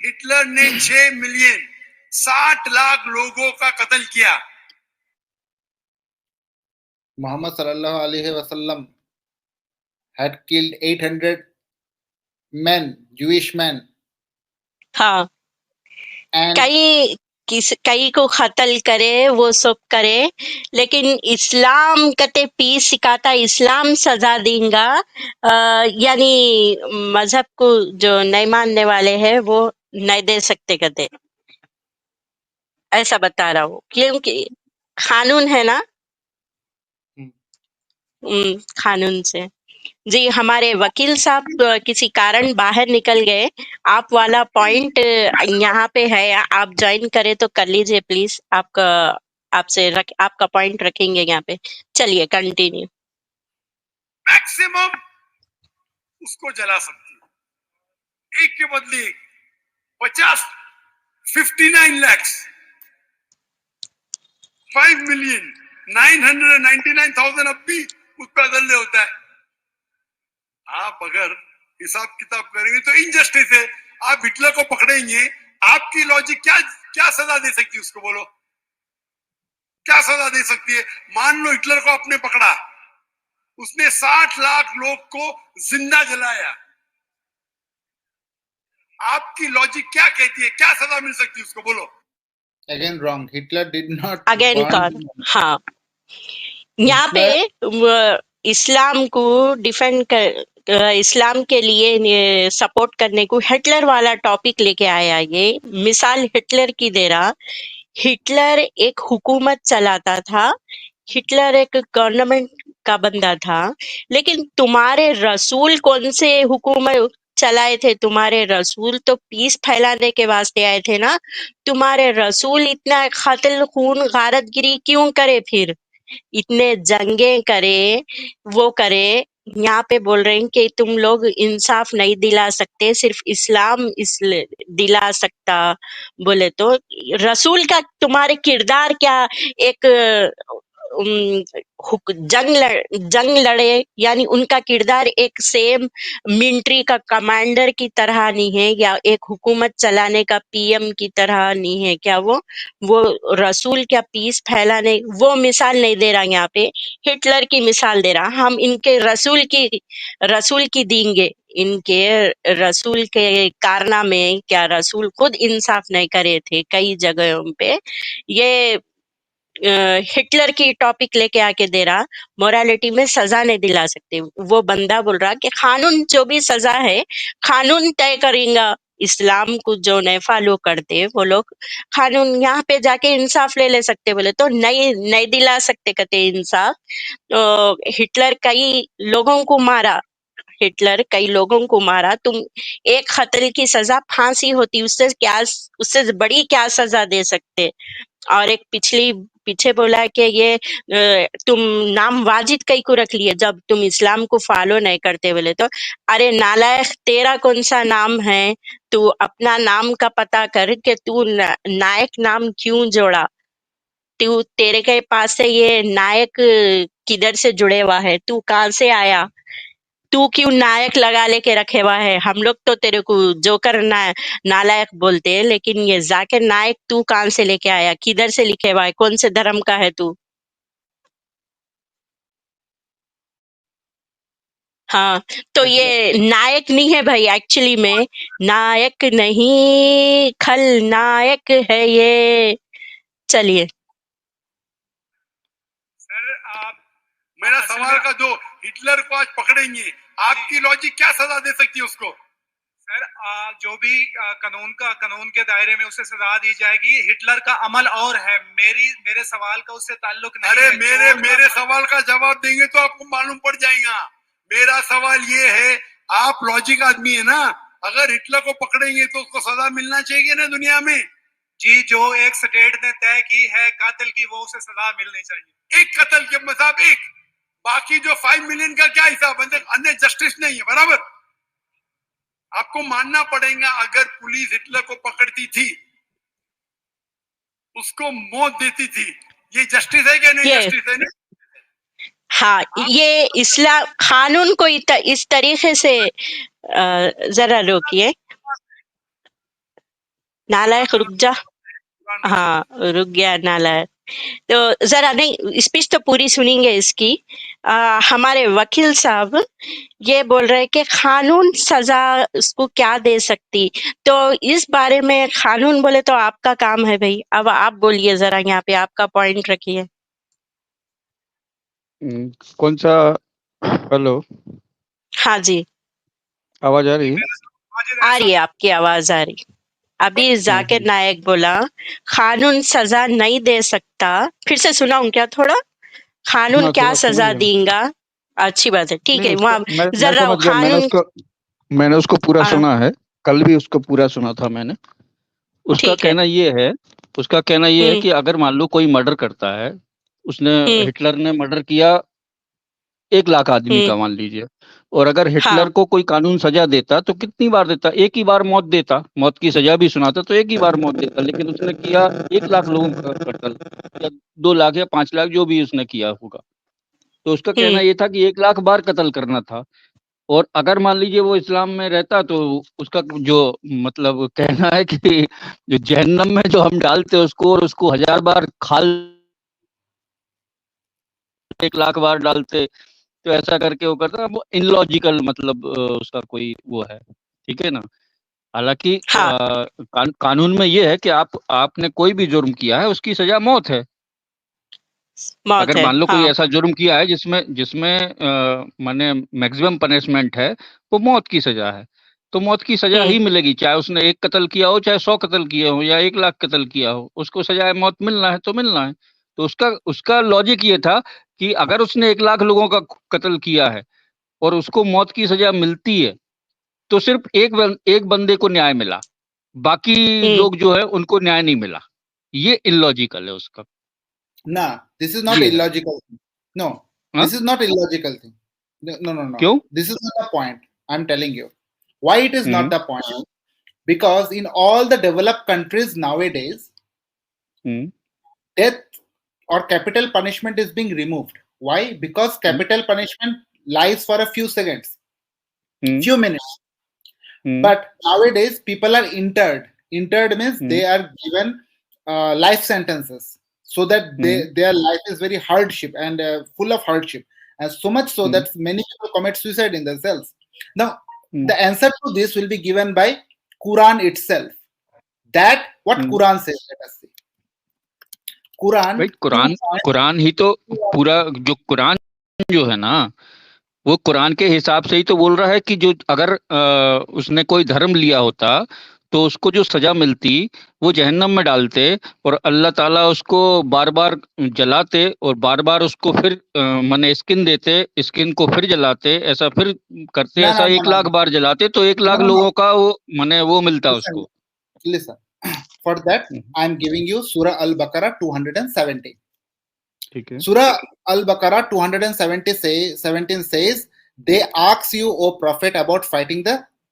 हिटलर ने 6 मिलियन 60 लाख लोगों का कत्ल किया. Muhammad sallallahu alaihi wasallam had killed 800 men, Jewish men. हाँ, And कई को कत्ल करे, वो सब करे, लेकिन इस्लाम कते पीस सिखाता, इस्लाम सजा देगा. यानी मजहब को जो नहीं मानने वाले हैं वो नहीं दे सकते कते, ऐसा बता रहा हूँ. क्योंकि कानून है ना. कानून से. जी, हमारे वकील साहब किसी कारण बाहर निकल गए. आप वाला पॉइंट यहाँ पे है, आप ज्वाइन करें तो कर लीजिए प्लीज. आपका पॉइंट रखेंगे यहाँ पे. चलिए कंटिन्यू. मैक्सिमम उसको जला सकती है, एक के बदले 59 लाख 5,999,000 अब भी उस पर दंड होता है. आप अगर हिसाब किताब करेंगे तो इनजस्टिस है. आप हिटलर को पकड़ेंगे, आपकी लॉजिक क्या सजा दे सकती है उसको? बोलो, क्या सजा दे सकती है? मान लो हिटलर को आपने पकड़ा, उसने 60 लाख लोग को जिंदा जलाया, आपकी लॉजिक क्या कहती है? क्या सजा मिल सकती है उसको? बोलो. again wrong. Hitler did not. Again कौन? हाँ, यहाँ पे इस्लाम को डिफेंड कर, इस्लाम के लिए सपोर्ट करने को हिटलर वाला टॉपिक लेके आया. ये मिसाल हिटलर की दे रहा. हिटलर एक हुकूमत चलाता था, हिटलर एक गवर्नमेंट का बंदा था, लेकिन तुम्हारे रसूल कौन से हुकूमत चलाए थे? तुम्हारे रसूल तो पीस फैलाने के वास्ते आए थे ना. तुम्हारे रसूल इतना कत्ल खून गारतगिरी क्यों करे? फिर इतने जंगे करे, वो करे. यहाँ पे बोल रहे हैं कि तुम लोग इंसाफ नहीं दिला सकते, सिर्फ इस्लाम दिला सकता. बोले तो रसूल का तुम्हारे किरदार क्या? एक जंग लड़े, यानी उनका किरदार एक सेम मिलिट्री का कमांडर की तरह नहीं है, या एक हुकूमत चलाने का पीएम की तरह नहीं है क्या? वो रसूल क्या पीस फैलाने? वो मिसाल नहीं दे रहा यहाँ पे, हिटलर की मिसाल दे रहा. हम इनके रसूल की देंगे. इनके रसूल के कारनामे, क्या रसूल खुद इंसाफ नहीं करे थे कई जगहों पे? ये हिटलर की टॉपिक लेके आके दे रहा. मोरालिटी में सजा नहीं दिला सकते. वो बंदा बोल रहा कि कानून जो भी सजा है कानून तय करेगा, इस्लाम को जो नहीं फॉलो करते वो लोग कानून यहाँ पे जाके इंसाफ ले सकते, बोले तो नहीं दिला सकते कहते इंसाफ। तो हिटलर कई लोगों को मारा, तुम एक कत्ल की सजा फांसी होती, उससे बड़ी क्या सजा दे सकते। और एक पीछे बोला कि ये तुम नाम वाजिद कई को रख लिए जब तुम इस्लाम को फॉलो नहीं करते, बोले तो अरे नालायक, तेरा कौन सा नाम है, तू अपना नाम का पता कर कि तू नायक नाम क्यों जोड़ा, तेरे के पास से ये नायक किधर से जुड़े हुआ है, तू कहाँ से आया, तू क्यों नायक लगा लेके रखे हुआ है। हम लोग तो तेरे को जोकर नालायक बोलते हैं, लेकिन ये जाकिर नायक तू कहाँ से लेके आया, किधर से लिखे हुआ है, कौन से धर्म का है तू। हाँ, तो ये नायक नहीं है भाई, एक्चुअली में नायक नहीं खलनायक है ये। चलिए सर आप मेरा सवाल का जो हिटलर को आज पकड़ेंगे, आपकी लॉजिक क्या सजा दे सकती है उसको? सर जो भी कानून के दायरे में उसे सजा दी जाएगी। हिटलर का अमल और है, मेरे सवाल का उससे ताल्लुक नहीं अरे है। मेरे सवाल का जवाब देंगे तो आपको मालूम पड़ जाएगा। मेरा सवाल ये है, आप लॉजिक आदमी है ना, अगर हिटलर को पकड़ेंगे तो उसको सजा मिलना चाहिए ना दुनिया में। जी, जो एक स्टेट ने तय की है कातिल की, वो उसे सजा मिलनी चाहिए। एक कत्ल के मतलब एक, बाकी जो 5 मिलियन का क्या हिसाब है? अन्य जस्टिस नहीं है, बराबर। आपको मानना पड़ेगा, अगर पुलिस हिटलर को पकड़ती थी, उसको मौत देती थी, ये जस्टिस है क्या? नहीं जस्टिस है ना? हाँ, ये इस्लाम कानून को इस तरीके से जरा रोकिए, नालायक रुक जा। हाँ, रुक गया नालायक। तो जरा नहीं, स्पीच तो पूरी सुनेंगे इसकी। हमारे वकील साहब ये बोल रहे कि कानून सजा उसको क्या दे सकती, तो इस बारे में कानून बोले तो आपका काम है भाई। अब आप बोलिए जरा, यहाँ पे आपका पॉइंट रखिए। कौन सा? हेलो, हाँ जी, आवाज आ रही है? आ रही है, आपकी आवाज आ रही। अभी जाकिर नायक बोला कानून सजा नहीं दे सकता, फिर से सुनाऊं क्या थोड़ा? कानून हाँ, क्या थोड़ा सजा सुनाइए। देगा? अच्छी बात है, ठीक नहीं, है, उसका वहाँ मैं जरा समझ गया। कानून। मैंने उसको पूरा हाँ, सुना है। कल भी उसको पूरा सुना था मैंने। उसका ठीक है। कहना ये है उसका कहना ये है हम्म कि अगर मान लो कोई मर्डर करता है, उसने हम्म हिटलर ने मर्डर किया 1 लाख आदमी हम्म का, मान लीजिए, और अगर हिटलर हाँ, को कोई कानून सजा देता तो कितनी बार देता? एक ही बार मौत देता, मौत की सजा भी सुनाता तो एक ही बार मौत देता। लेकिन उसने किया 1 लाख लोगों का कत्ल, या 2 लाख या 5 लाख, जो भी उसने किया होगा। तो उसका कहना हम्म ये था कि 1 लाख बार कत्ल करना था। और अगर मान लीजिए वो इस्लाम में रहता तो उसका जो मतलब कहना है कि जो जहन्नम में जो हम डालते उसको, और उसको 1000 बार खाल 1 लाख बार डालते, तो ऐसा करके वो करता। वो इनलॉजिकल, मतलब उसका कोई वो है, ठीक है ना। हालांकि हाँ, कानून में ये है कि आपने कोई भी जुर्म किया है उसकी सजा मौत है। मौत अगर है, मान लो कोई हाँ। ऐसा जुर्म किया है जिसमें जिसमें माने मैक्सिमम पनिशमेंट है, वो मौत की सजा है, तो मौत की सजा हम्म ही मिलेगी। चाहे उसने 1 कत्ल किया हो, चाहे 100 कत्ल किया हो, या 1 लाख कत्ल किया हो, उसको सजाए मौत मिलना है तो मिलना है। तो उसका उसका लॉजिक ये था कि अगर उसने 1 लाख लोगों का कत्ल किया है और उसको मौत की सजा मिलती है, तो सिर्फ एक बंदे को न्याय मिला, बाकी हम्म लोग जो है उनको न्याय नहीं मिला। ये इलॉजिकल है उसका। Nah, this is not ये है। illogical thing. No, हाँ? this is not illogical thing. No. क्यों? This is not the point. I'm telling you. Why it is not hmm the point? Because in all the developed countries nowadays, hmm death or capital punishment is being removed. Why? Because hmm capital punishment lies for a few seconds, hmm few minutes. But nowadays people are interred. Interred means they are given life sentences, so that their life is very hardship and full of hardship, and so much so that many people commit suicide in themselves. Now, the answer to this will be given by Quran itself. That what Quran says. Let us see. भाई, Quran. Quran ही तो पूरा, जो कुरान जो है ना, वो कुरान के हिसाब से ही तो बोल रहा है कि जो अगर उसने कोई धर्म लिया होता तो उसको जो सजा मिलती वो जहन्नम में डालते, और अल्लाह ताला उसको बार बार जलाते और बार बार उसको फिर माने स्किन देते, स्किन को फिर जलाते, ऐसा फिर करते, No, ऐसा no, no, 1 no, lakh no, बार जलाते, तो 1 लाख no, no. लोगों का वो माने वो मिलता Listen, उसको। listen. For that, I am giving you Surah Al-Baqarah 270. ठीक है, Surah Al-Baqarah 217 says, they ask you, O Prophet, about fighting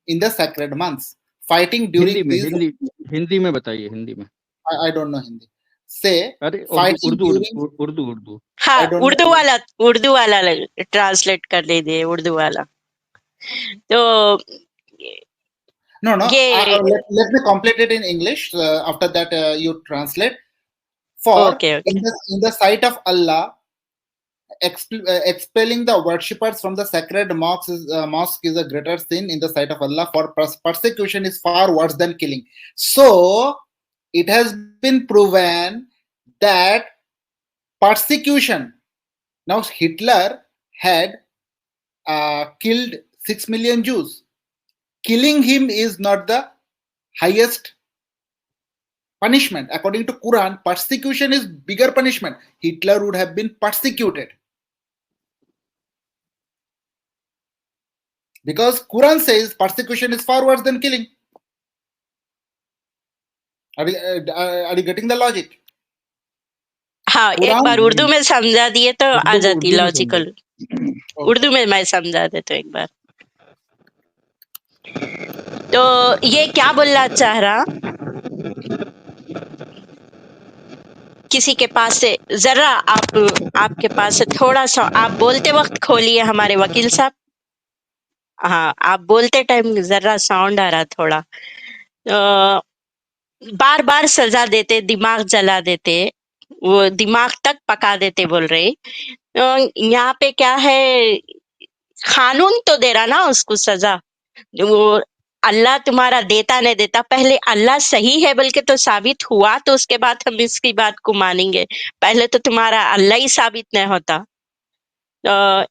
in the sacred months. Fighting Hindi during में, these, हिंदी में बताइए, हिंदी में। I don't know Hindi. Say, अरे Urdu fighting Urdu during, Urdu Urdu हाँ, I don't know. Urdu वाला translate कर लीजिए, उर्दू वाला। तो No, no. ये Let me complete it in English. After that, you translate. For okay okay in the sight of Allah, expelling the worshippers from the sacred mosque is a greater sin in the sight of Allah. For persecution is far worse than killing. So it has been proven that persecution. Now Hitler had killed 6 million Jews. Killing him is not the highest punishment. According to Quran, persecution is bigger punishment. Hitler would have been persecuted. Because Quran says persecution is far worse than killing. Are you getting the logic? हाँ, एक कुरान बार उर्दू में समझा दिए तो आ उर्दू जाती उर्दू में logical. Okay. Urdu में मैं समझा देता हूँ एक बार। तो ये क्या बोलना चाह रहा, किसी के पास से जरा आपके पास से थोड़ा सा आप बोलते वक्त खोलिए हमारे वकील साहब। हाँ, आप बोलते टाइम जरा साउंड आ रहा थोड़ा। बार बार सजा देते, दिमाग जला देते, वो दिमाग तक पका देते बोल रहे। यहाँ पे क्या है, कानून तो दे रहा ना उसको सजा। वो अल्लाह तुम्हारा देता नहीं देता, पहले अल्लाह सही है बल्कि तो साबित हुआ तो उसके बाद हम इसकी बात को मानेंगे। पहले तो तुम्हारा अल्लाह ही साबित नहीं होता।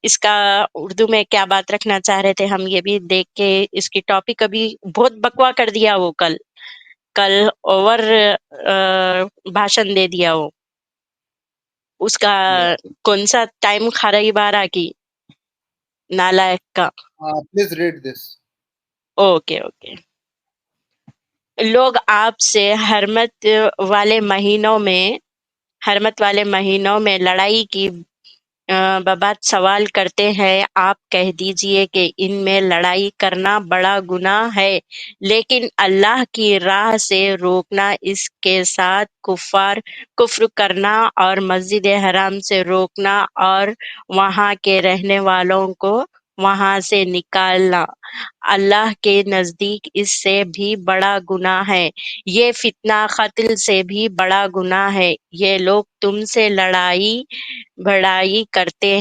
इसका उर्दू में क्या बात रखना चाह रहे थे हम ये भी देख के, इसकी टॉपिक अभी बहुत बकवा कर दिया वो कल ओवर भाषण दे दिया वो। उसका कौन सा टाइम खराई बारा की नालायक का। Please read this. Okay okay. लोग आपसे हरमत वाले महीनों में लड़ाई की बाबत सवाल करते हैं। आप कह दीजिए कि इनमें लड़ाई करना बड़ा गुनाह है, लेकिन अल्लाह की राह से रोकना, इसके साथ कुफ्र करना और मस्जिद हराम से रोकना और वहां के रहने वालों को वहां से निकालना अल्लाह के नजदीक इससे भी बड़ा गुनाह है। ये फितना कत्ल से भी बड़ा गुनाह है। ये लोग तुमसे बढ़ाई करते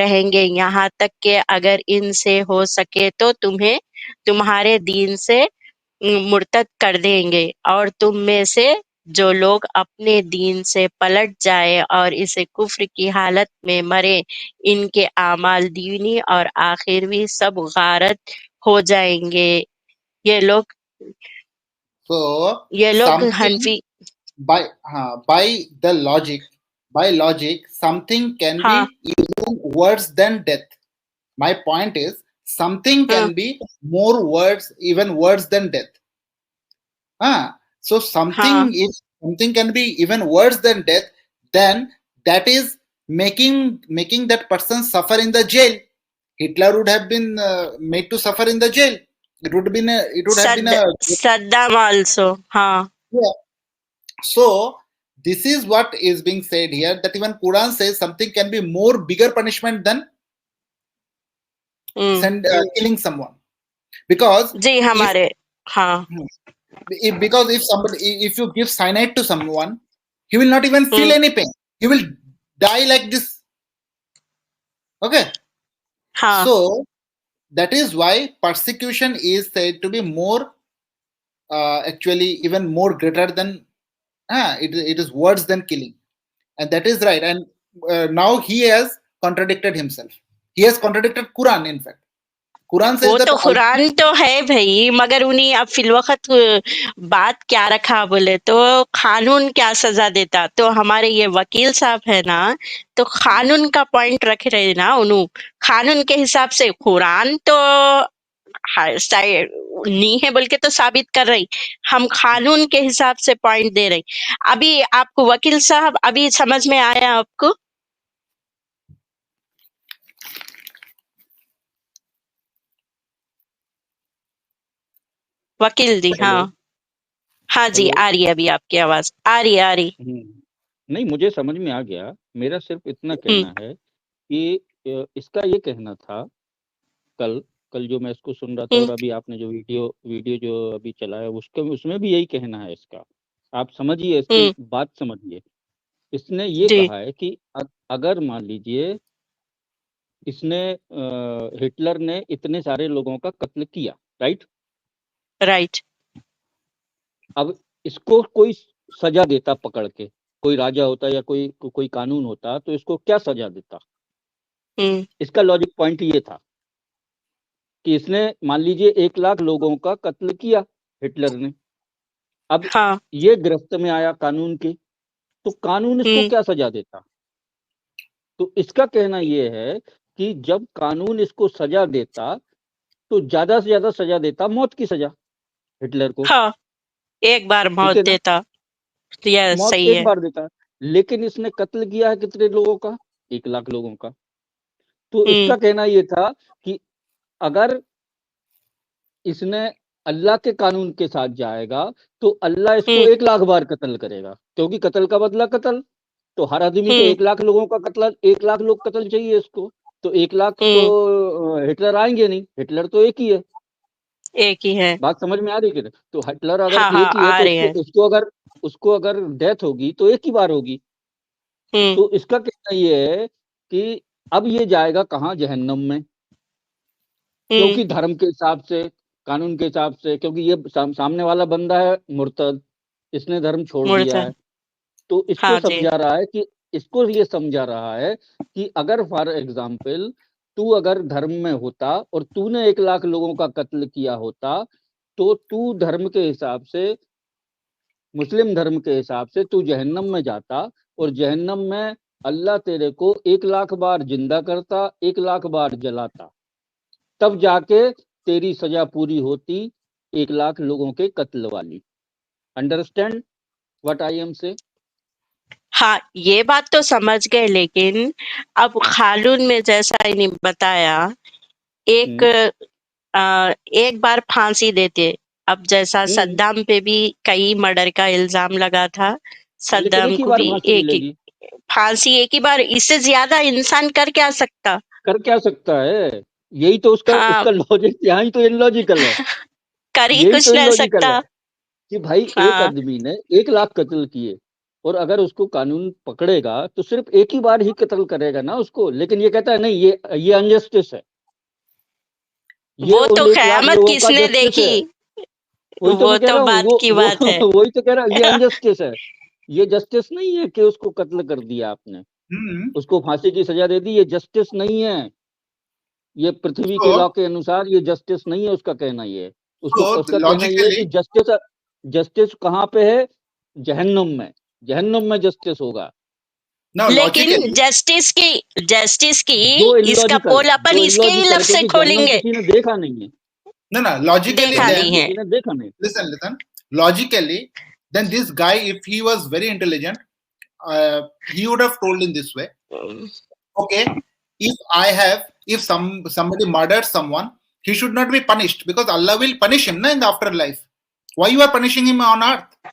रहेंगे यहाँ तक कि अगर इनसे हो सके तो तुम्हें तुम्हारे दीन से मुर्तद कर देंगे, और तुम में से जो लोग अपने दीन से पलट जाए और इसे कुफ्र की हालत में मरे, इनके आमाल दीनी और आखिरवी सब गारत हो जाएंगे। ये लोग So Hanafi something by the logic, something can हाँ be even worse than death. My point is something हाँ can be even worse than death. So हाँ if something can be even worse than death, then that is making that person suffer in the jail. Hitler would have been made to suffer in the jail. It would have been Saddam also हाँ yeah. So this is what is being said here, that even Quran says something can be more bigger punishment than killing someone. Because जी हमारे हाँ if you give cyanide to someone, he will not even feel any pain. He will die like this. Okay. हाँ So that is why persecution is said to be more, actually even more greater than, it is worse than killing. And that is right. And now he has contradicted himself. He has contradicted Quran, in fact. Quran वो says तो that Quran तो है भाई, मगर उन्हें अब फिलवक्त बात क्या रखा बोले तो कानून क्या सजा देता। तो हमारे ये वकील साहब है ना, तो कानून का पॉइंट रख रहे ना, उन्हों कानून के हिसाब से कुरान तो नहीं है बोल के तो साबित कर रही, हम कानून के हिसाब से पॉइंट दे रही। अभी आपको वकील साहब अभी समझ में आया आपको? वकील जी, हेलो हाँ हाँ जी, हेलो। आ रही है अभी आपकी आवाज, आ रही है, आ रही। नहीं, मुझे समझ में आ गया। मेरा सिर्फ इतना हम्म कहना है कि इसका ये कहना था, कल कल जो मैं इसको सुन रहा था और हम्म अभी आपने जो वीडियो वीडियो जो अभी चलाया उसके उसमें भी यही कहना है इसका। आप समझिए, इसकी हम्म बात समझिए। इसने ये जी, कहा है कि अगर मान लीजिए इसने हिटलर ने इतने सारे लोगों का कत्ल किया, राइट? राइट। अब इसको कोई सजा देता पकड़ के, कोई राजा होता या कोई कानून होता, तो इसको क्या सजा देता? हम्म इसका लॉजिक पॉइंट ये था कि इसने मान लीजिए 1 लाख लोगों का कत्ल किया हिटलर ने। अब हाँ। ये गिरफ्त में आया कानून के, तो कानून इसको हम्म क्या सजा देता? तो इसका कहना ये है कि जब कानून इसको सजा देता तो ज्यादा से ज्यादा सजा देता मौत की सजा हिटलर को, हाँ, एक बार ठीक मौत है ना? देता तो यह मौत सही एक है। बार देता है, लेकिन इसने कत्ल किया है कितने लोगों का? 1 लाख लोगों का। तो हम्म इसका कहना ये था कि अगर इसने अल्लाह के कानून के साथ जाएगा तो अल्लाह इसको हम्म 1 लाख बार कत्ल करेगा, क्योंकि कत्ल का बदला कत्ल। तो हर आदमी को हम्म 1 लाख लोगों का कत्ल, 1 लाख लोग कत्ल चाहिए इसको। तो 1 लाख तो हम्म हिटलर आएंगे नहीं, हिटलर तो एक ही है। एक ही है। बात समझ में आ रही है कि नहीं? तो हिटलर अगर हाँ हाँ, एक ही है आ तो रही उसको है। उसको अगर डेथ होगी तो एक ही बार होगी। हम्म तो इसका कहना ये है कि अब ये जाएगा कहाँ? जहन्नम में। हम्म क्योंकि धर्म के हिसाब से, कानून के हिसाब से, क्योंकि ये सामने वाला बंदा है मुर्तद, इसने धर्म छोड़ दिया है। मुर्तद। तो इसको हाँ जी। समझा रहा है कि इसको ये समझा रहा है कि अगर फॉर एग्जाम्पल तू अगर धर्म में होता और तूने 1 लाख लोगों का कत्ल किया होता, तो तू धर्म के हिसाब से, मुस्लिम धर्म के हिसाब से तू जहन्नम में जाता, और जहन्नम में अल्लाह तेरे को 1 लाख बार जिंदा करता, 1 लाख बार जलाता, तब जाके तेरी सजा पूरी होती 1 लाख लोगों के कत्ल वाली। अंडरस्टैंड व्हाट आई एम से? हाँ, ये बात तो समझ गए, लेकिन अब कानून में जैसा इन्हें बताया, एक एक बार फांसी देते। अब जैसा हम्म सद्दाम पे भी कई मर्डर का इल्जाम लगा था, लेकिन सद्दाम एक ही को बार भी फांसी एक ही मिलेगी। फांसी, एक ही बार। इससे ज्यादा इंसान कर क्या सकता? कर क्या सकता है? यही तो उसका हाँ, उसका लॉजिक, यहाँ ही तो इलॉजिकल है। कर ही यही कुछ तो नहीं इलॉजिकल सकता। है कि भाई एक हाँ, आदमी ने 1 लाख कत्ल किए, और अगर उसको कानून पकड़ेगा तो सिर्फ एक ही बार ही कत्ल करेगा ना उसको। लेकिन ये कहता है नहीं, ये अनजस्टिस है, ये वो उन तो 1 लाख कयामत लोगों का किसने जस्टिस देखी? है। वही तो वो मैं कह तो रहा हूँ, बात की वो बात है। वही तो कह रहा हूँ, ये अनजस्टिस है। ये जस्टिस नहीं है कि उसको कत्ल कर दिया आपने, उसको फांसी की सजा दे दी, ये जस्टिस नहीं है। ये पृथ्वी के so लॉ के अनुसार ये जस्टिस नहीं है। उसका कहना ये है, so उसका कहना ये है कि logically जस्टिस जस्टिस कहाँ पे है? जहन्नुम में। जहन्नुम में जस्टिस होगा। now लेकिन logically जस्टिस की जो इसका इलॉजिकल, पोल अपन जो इसके ही इलॉजिकल, लफ्ज से क्योंकि जहन्नुम खोलेंगे। किसी ने देखा नहीं है। no logically देखा then नहीं है। किसी ने देखा नहीं। listen logically then this guy, if he was very intelligent, he would have told in this way, okay, if somebody murders someone, he should not be punished because Allah will punish him in the afterlife. Why you are punishing him on earth?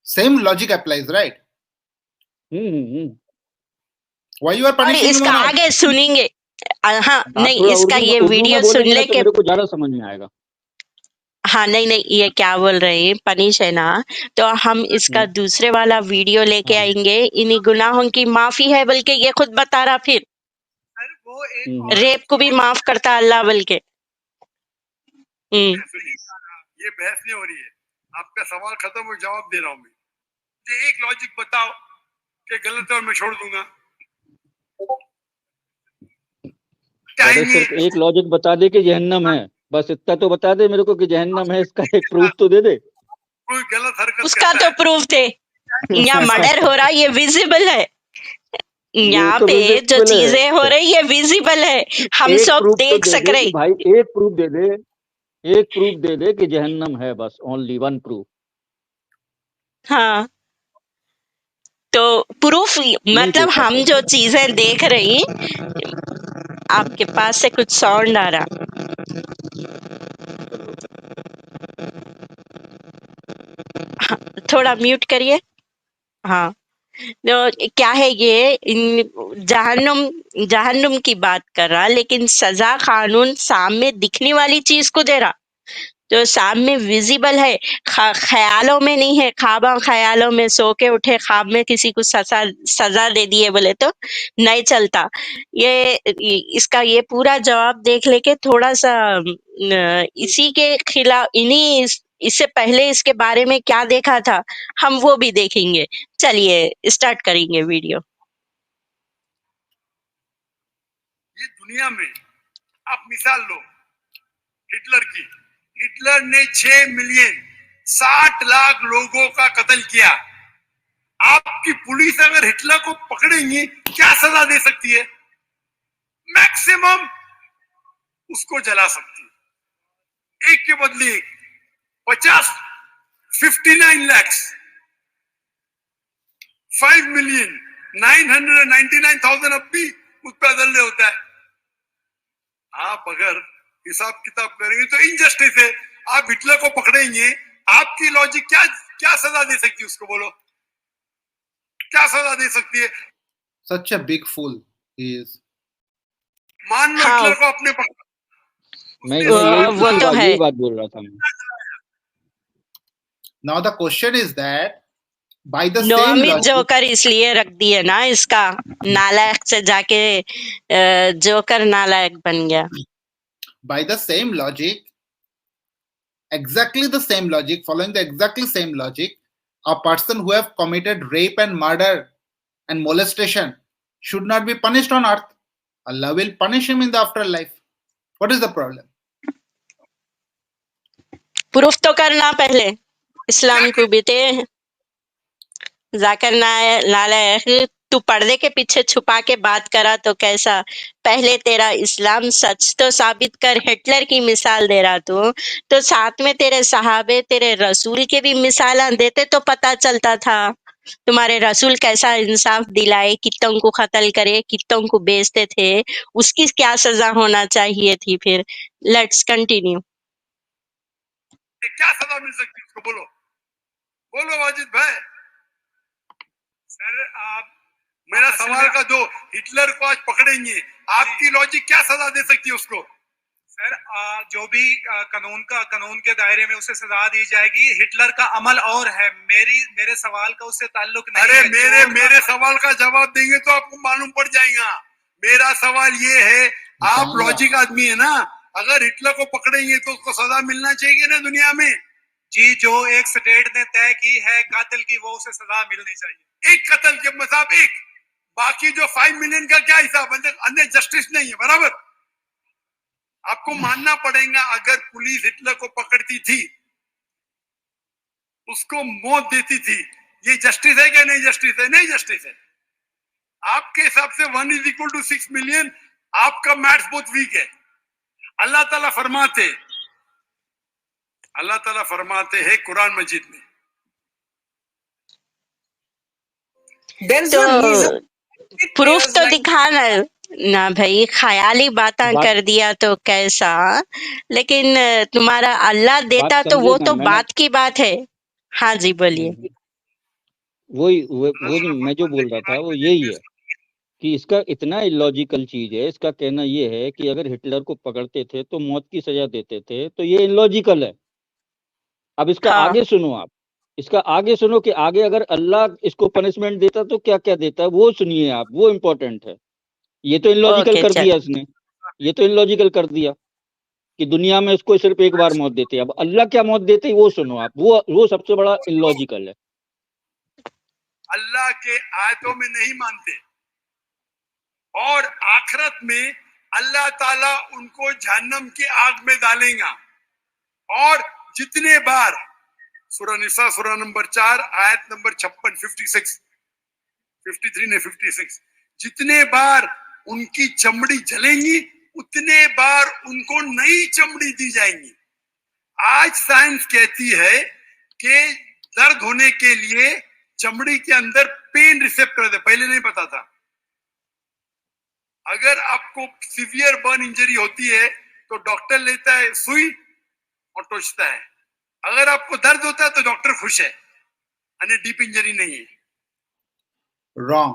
Same logic applies, right? Hmm. Why you are और punishing him इसका on earth? आगे सुनेंगे। हाँ, आप नहीं, थोड़ा इसका ये उर्दू में वीडियो बोलेंगे ना सुनने तो के, मेरे को ज्यादा समझ में आएगा। हाँ, नहीं नहीं, ये क्या बोल रहे हैं, पनिश है ना, तो हम इसका दूसरे वाला वीडियो लेके हाँ। आएंगे। इन्हीं गुनाहों की माफी है, बल्कि ये खुद बता रहा। फिर सर वो एक और रेप को भी माफ करता अल्लाह, बल्कि ये बहस नहीं हो रही है, आपका सवाल खत्म हो, जवाब दे रहा हूँ मैं। मुझे एक लॉजिक बताओ कि गलत है और मैं छोड़ दूंगा। अरे सिर्फ एक लॉजिक बता दे कि जहन्नम है, बस इतना तो बता दे मेरे को कि जहन्नम है, इसका एक प्रूफ तो दे दे। कोई गलत हरकत उसका करता तो है, प्रूफ थे, यहाँ मर्डर हो रहा ये विजिबल है, ये यहाँ तो पे जो विजिबल है, चीजें हो रही ये विजिबल है, हम एक सब प्रूफ तो देख दे सक दे रहे। कि भाई, एक प्रूफ दे दे, एक प्रूफ दे दे कि जहन्नम है, बस ओनली वन प्रूफ। हाँ, तो प्रूफ नहीं दे मतलब हम पाते। जो चीजें देख रही, आपके पास से कुछ साउंड आ रहा, हाँ, थोड़ा म्यूट करिए। हाँ, तो क्या है ये, जहन्नुम जहन्नुम की बात कर रहा, लेकिन सजा कानून सामने दिखने वाली चीज को दे रहा, जो सामने विजिबल है, ख्यालों में नहीं है। ख्वाबा ख्यालों में सो के उठे ख्वाब में किसी को सजा दे दिए बोले तो नहीं चलता। इसका ये पूरा जवाब देख लेके थोड़ा सा इसी के खिलाफ, इससे पहले इसके बारे में क्या देखा था हम वो भी देखेंगे। चलिए स्टार्ट करेंगे वीडियो। ये दुनिया में आप मिसाल लो हिटलर की, हिटलर ने 6 मिलियन 60 लाख लोगों का कत्ल किया। आपकी पुलिस अगर हिटलर को पकड़ेंगी क्या सजा दे सकती है? मैक्सिमम उसको जला सकती है, एक के बदले 50, 59 लाख, 5 मिलियन 999,000 अब भी उस पर अदल्य होता है। आप अगर हिसाब किताब करेंगे तो इनजस्टिस है। आप हिटलर को पकड़ेंगे, आपकी लॉजिक क्या सजा दे सकती है उसको? बोलो, क्या सजा दे सकती है? Such a big fool he is. मान लो हाँ, हिटलर को अपने मैं वो तो है। यही बात बोल रहा था मैं। Now the question is that by the same नोमित logic, joker इसलिए रख दिए ना, इसका नालायक से जाके जोकर नालायक बन गया। by the same logic, exactly the same logic, following the exactly same logic, a person who have committed rape and murder and molestation should not be punished on earth. Allah will punish him in the afterlife. What is the problem? Proof तो करना पहले, इस्लाम को बीते जाकर नालायक। तू पर्दे के पीछे छुपा के बात करा तो कैसा? पहले तेरा इस्लाम सच तो साबित कर। हिटलर की मिसाल दे रहा तू, तो साथ में तेरे सहाबे, तेरे रसूल के भी मिसाल देते तो पता चलता था तुम्हारे रसूल कैसा इंसाफ दिलाए, कितनों को कत्ल करे, कितनों को बेचते थे, उसकी क्या सजा होना चाहिए थी। फिर लेट्स कंटिन्यू। क्या सजा मिल सकती है उसको? बोलो बोलो वाजिद भाई। सर आप मेरा सवाल का जो हिटलर को आज पकड़ेंगे, आपकी लॉजिक क्या सजा दे सकती है उसको? सर जो भी कानून के दायरे में उसे सजा दी जाएगी। हिटलर का अमल और है, मेरे सवाल का उससे ताल्लुक नहीं अरे है। मेरे सवाल का जवाब देंगे तो आपको मालूम पड़ जाएगा। मेरा सवाल ये है, आप लॉजिक आदमी है ना, अगर हिटलर को पकड़ेंगे तो उसको सजा मिलना चाहिए ना दुनिया में? जी, जो एक स्टेट ने तय की है कातिल की, वो उसे सजा मिलनी चाहिए। एक कत्ल के मतलब एक, बाकी जो 5 मिलियन का क्या हिसाब? अन्य जस्टिस नहीं है, बराबर? आपको मानना पड़ेगा, अगर पुलिस हिटलर को पकड़ती थी, उसको मौत देती थी, ये जस्टिस है क्या? नहीं जस्टिस है, नहीं जस्टिस है। आपके हिसाब से 1 = 6 मिलियन, आपका मैथ्स बहुत वीक है। अल्लाह ताला फरमाते हैं कुरान मजीद में, तो प्रूफ तो दिखाना ना भाई, ख्याली बातें कर दिया तो कैसा? लेकिन तुम्हारा अल्लाह देता तो वो तो बात की बात है। हाँ जी, बोलिए। वो मैं जो बोल रहा था वो यही है कि इसका इतना इलॉजिकल चीज है। इसका कहना ये है कि अगर हिटलर को पकड़ते थे तो मौत की सजा देते थे, तो ये इलॉजिकल है। अब इसका हाँ, आगे सुनो आप, इसका आगे सुनो कि आगे अगर अल्लाह इसको पनिशमेंट देता तो क्या क्या देता है, वो सुनिए आप, वो इम्पोर्टेंट है। ये तो इलॉजिकल ओके कर चल। दिया इसने, ये तो इलॉजिकल कर दिया कि दुनिया में इसको सिर्फ एक बार मौत देते। अब अल्लाह क्या मौत देते वो सुनो आप, वो सबसे बड़ा इलॉजिकल है। अल्लाह के आयतों में नहीं मानते और आखिरत में अल्लाह ताला उनको जहन्नम की आग में डालेगा। और जितने बार, सूरह निसा सूरह नंबर 4 आयत नंबर 56, 53 ने 56, जितने बार उनकी चमड़ी जलेंगी उतने बार उनको नई चमड़ी दी जाएंगी। आज साइंस कहती है कि दर्द होने के लिए चमड़ी के अंदर पेन रिसेप्टर है, पहले नहीं पता था। अगर आपको सीवियर बर्न इंजरी होती है तो डॉक्टर लेता है सुई और टोचता है। अगर आपको दर्द होता है तो डॉक्टर खुश है, यानी डीप इंजरी नहीं है। Wrong.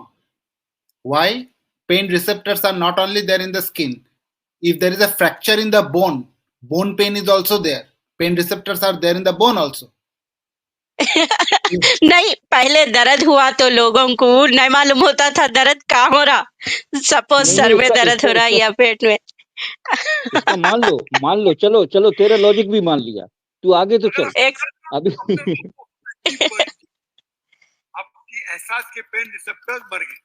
Why? Pain receptors are not only there in the skin. If there is a fracture in the bone, bone pain is also there. Pain receptors are there in the bone also. नहीं, पहले दर्द हुआ तो लोगों को नहीं मालूम होता था दर्द कहाँ हो रहा। सपोज नहीं सर नहीं, में इसका दर्द हो रहा है इसका या पेट में। इसका मान लो, चलो चलो तेरा लॉजिक भी मान लिया, तू आगे तो चल एक अभी। आपकी एहसास के पेन रिसेप्टर्स मर गए।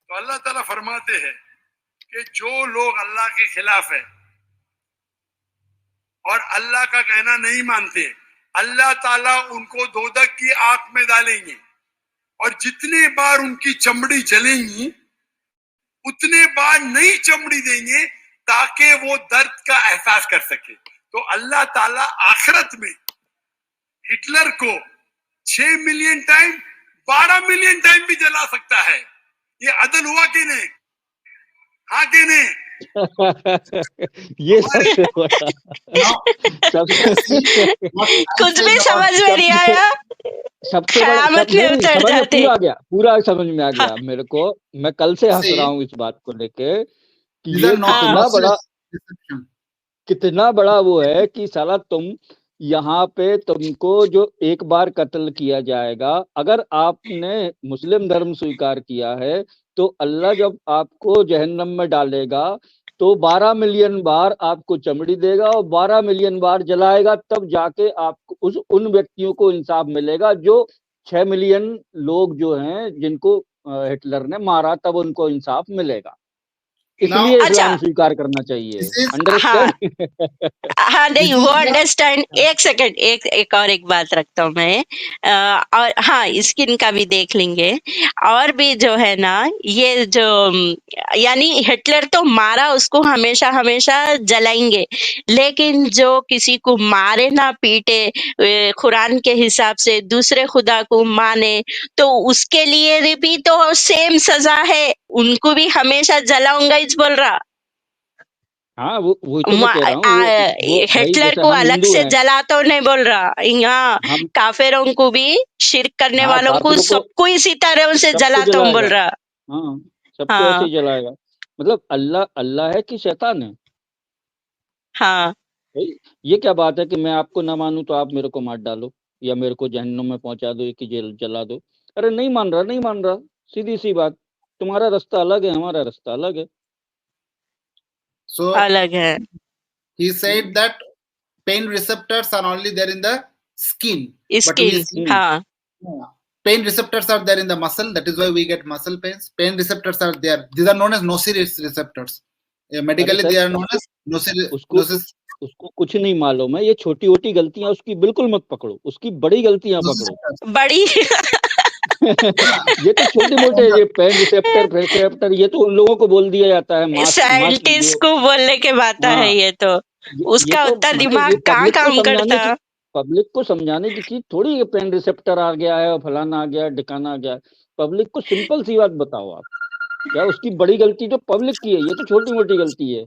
तो अल्लाह ताला फरमाते हैं कि जो लोग अल्लाह के खिलाफ है और अल्लाह का कहना नहीं मानते, अल्लाह ताला उनको दोजख की आग में डालेंगे। और जितने बार उनकी चमड़ी जलेंगी उतने बार नई चमड़ी देंगे ताकि वो दर्द का एहसास कर सके। तो अल्लाह ताला आखिरत में हिटलर को 6 मिलियन टाइम 12 मिलियन टाइम भी जला सकता है। ये अदल हुआ कि नहीं? हाँ कि नहीं? ये सबसे बड़ा कुछ भी समझ में नहीं आया, सबसे बड़ा क़यामत में नहीं, उतर समझ में जाते। पूरा आ गया, पूरा समझ में आ गया मेरे को। मैं कल से हंस See, रहा हूँ इस बात को लेके कि these ये are not कितना बड़ा वो है कि साला तुम यहाँ पे तुमको जो एक बार कत्ल किया जाएगा, अगर आपने मुस्लिम धर्म स्वीकार किया है तो अल्लाह जब आपको जहन्नम में डालेगा तो 12 मिलियन बार आपको चमड़ी देगा और 12 मिलियन बार जलाएगा, तब जाके आपको उन व्यक्तियों को इंसाफ मिलेगा जो 6 मिलियन लोग जो हैं जिनको हिटलर ने मारा, तब उनको इंसाफ मिलेगा। इसलिए इस्लाम स्वीकार करना चाहिए। अंडरस्टैंड? हाँ नहीं, वो is अंडरस्टैंड। एक सेकंड, एक और एक बात रखता हूँ मैं। और हाँ, स्किन का भी देख लेंगे। और भी जो है ना, ये जो यानी हिटलर तो मारा, उसको हमेशा हमेशा जलाएंगे, लेकिन जो किसी को मारे ना पीटे कुरान के हिसाब से, दूसरे खुदा को माने, तो उसके लिए भी तो सेम सजा है, उनको भी हमेशा जलाऊंगा इस बोल रहा। हाँ वो तो मैं कह रहा हूँ, वो भाई हिटलर जैसे को हम अलग हिंदू से हैं, जला तो नहीं बोल रहा। यहाँ हम काफिरों को भी, शिर्क करने हाँ वालों को, काफिरों को सबको इसी तरह से सबको जलाता हूँ बोल जलाएगा। रहा। हाँ, सबको ऐसे हाँ ही जलाएगा। मतलब अल्लाह है कि शैतान है? हाँ भाई ये क्या बात है कि मैं आपको ना मानूं तो आप मेरे को मार डालो या मेरे को जहन्नुम में पहुंचा दो कि जेल जला दो। अरे नहीं मान रहा, सीधी सी बात। तुम्हारा रास्ता अलग है, हमारा रास्ता अलग है। So अलग है। he said that pain receptors are only there in the skin, but we skin, see हाँ pain receptors are there in the muscle. That is why we get muscle pains. Pain receptors are there. These are known as nociceptors. Medically, sir, they are known as उसको कुछ नहीं मालूम है। ये छोटी छोटी गलतियां उसकी बिल्कुल मत पकड़ो, उसकी बड़ी गलतियां पकड़ो। बड़ी। ये तो छोटे मोटे, ये पेन रिसेप्टर ये तो उन लोगों को बोल दिया जाता है। साइंटिस्ट को बोलने के बात हाँ, है ये तो। उसका तो उतना मतलब दिमाग ये कहाँ काम करता। पब्लिक को समझाने की चीज थोड़ी ये पेन रिसेप्टर आ गया है और फलाना आ गया, ढिकाना आ गया। पब्लिक को सिंपल सी बात बताओ आप, क्या उसकी बड़ी गलती तो पब्लिक की है, ये तो छोटी मोटी गलती है।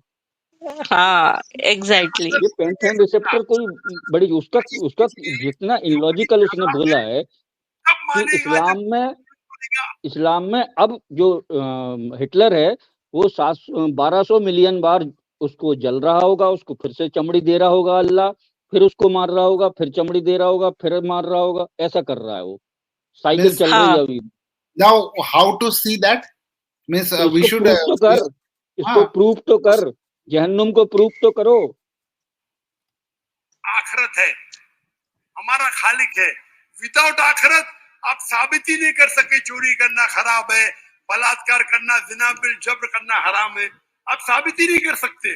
हाँ एग्जैक्टली। ये पेन रिसेप्टर कोई बड़ी, उसका जितना इलॉजिकल उसने बोला है कि इस्लाम में अब जो हिटलर है वो 1200 मिलियन बार उसको जल रहा होगा, उसको फिर से चमड़ी दे रहा होगा अल्लाह, फिर उसको मार रहा होगा, फिर चमड़ी दे रहा होगा, फिर मार रहा होगा, ऐसा कर रहा है वो। साइकिल चल रही है अभी। Now, how to see that? Means we should. इसको प्रूफ तो कर, जहन्नुम को प्रूफ तो करो। आखिरत है, हमारा खालिक है। विदाउट आखिरत आप साबित ही नहीं कर सके चोरी करना खराब है, बलात्कार करना, जिना बिल जब्र करना हराम है। आप साबित ही नहीं कर सकते,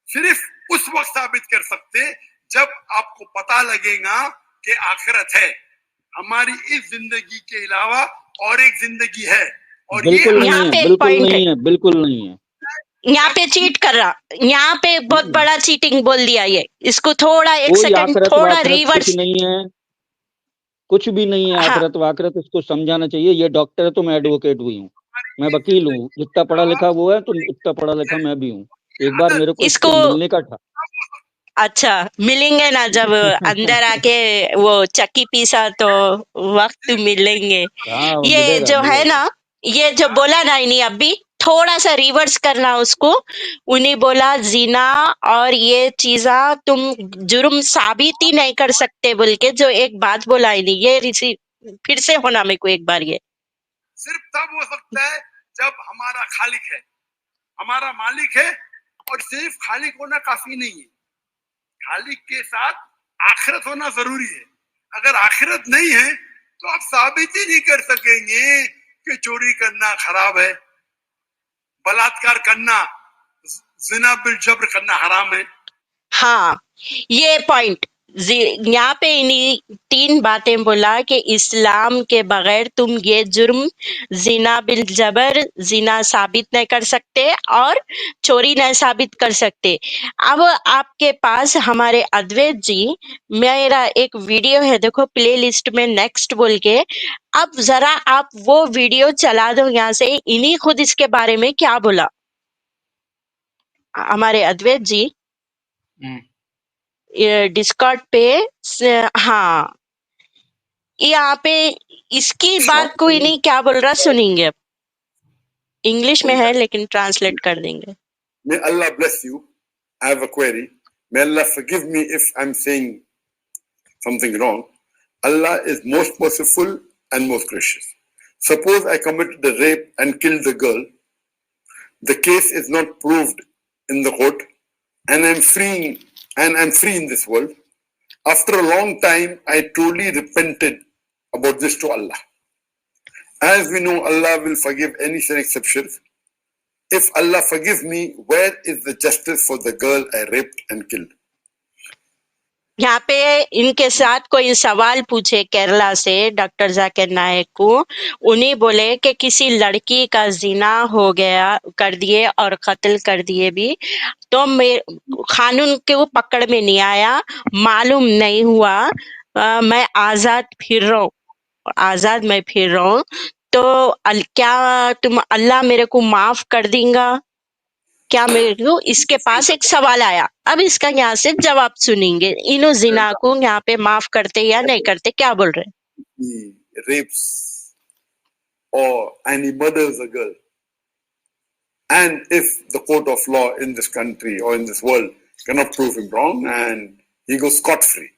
सिर्फ उस वक्त साबित कर सकते जब आपको पता लगेगा कि आखिरत है, हमारी इस जिंदगी के अलावा और एक जिंदगी है। और बिल्कुल ये नहीं यहाँ है, पे एक बिल्कुल पॉइंट है, नहीं है, बिल्कुल नहीं है। यहाँ पे चीट कर रहा, यहाँ पे बहुत बड़ा चीटिंग बोल दिया ये, इसको थोड़ा एक कोई सेकंड आखिरत थोड़ा वाखिरत कुछ रिवर्स। नहीं है, कुछ भी नहीं है हाँ आखिरत वाखिरत, इसको समझाना चाहिए। ये डॉक्टर है तो मैं एडवोकेट भी हूँ, मैं वकील हूँ, जितना पढ़ा लिखा वो है तो उतना पढ़ा लिखा मैं भी हूँ। एक बार मेरे को इससे इसको मिलने का था। अच्छा मिलेंगे ना, जब अंदर आके वो चक्की पीसा तो वक्त मिलेंगे। हाँ ये मिलेगा जो है मिलेगा। ना, ये जो बोला ना इन्हीं अभी थोड़ा सा रिवर्स करना उसको, उन्हें बोला जीना और ये चीजा तुम जुर्म साबित ही नहीं कर सकते बोल के जो एक बात बोला इन्हीं, ये फिर से होना मेरे को एक बार ये सिर्फ तब हो सकता है जब हमारा खालिक है, हमारा मालिक है। और सिर्फ खालिक होना काफी नहीं है, खालिक के साथ आखिरत होना जरूरी है। अगर आखिरत नहीं है तो आप साबित ही नहीं कर सकेंगे कि चोरी करना खराब है, बलात्कार करना, जिना बिल जब्र करना हराम है। हाँ ये पॉइंट यहाँ पे इन्हीं 3 बातें बोला कि इस्लाम के बगैर तुम ये जुर्म जिना बिल जबर जिना साबित नहीं कर सकते और चोरी नहीं साबित कर सकते। अब आपके पास हमारे अद्वैत जी, मेरा एक वीडियो है देखो प्ले लिस्ट में नेक्स्ट बोल के, अब जरा आप वो वीडियो चला दो यहाँ से, इन्हीं खुद इसके बारे में क्या बोला हमारे अद्वैत जी डिस्कॉर्ड पे हाँ यहाँ पे इसकी बात कोई नहीं क्या बोल रहा सुनेंगे, अब इंग्लिश में है लेकिन ट्रांसलेट कर देंगे। May Allah bless you. I have a query. May Allah forgive me if I'm saying something wrong. Allah is most merciful and most gracious. Suppose I committed a rape and killed the girl. The case is not proved in the court, and I'm free in this world. After a long time, I truly repented about this to Allah. As we know, Allah will forgive any sin exceptions. If Allah forgives me, where is the justice for the girl I raped and killed? यहाँ पे इनके साथ कोई सवाल पूछे केरला से doctor Zakir नायक को, उन्हें बोले कि किसी लड़की का जिना हो गया कर दिए और कत्ल कर दिए भी तो कानून के वो पकड़ में नहीं आया, मालूम नहीं हुआ, मैं आजाद फिर रहा हूँ, आजाद मैं फिर रहा हूँ, तो क्या तुम अल्लाह मेरे को माफ कर देगा क्या? मेरे को इसके पास एक सवाल आया, अब इसका यहाँ से जवाब सुनेंगे। इनो जिना को यहाँ पे माफ करते या नहीं करते, क्या बोल रहे? He rapes and he murders a girl. And if the court of law in this country or in this world cannot prove him wrong and he goes scot-free.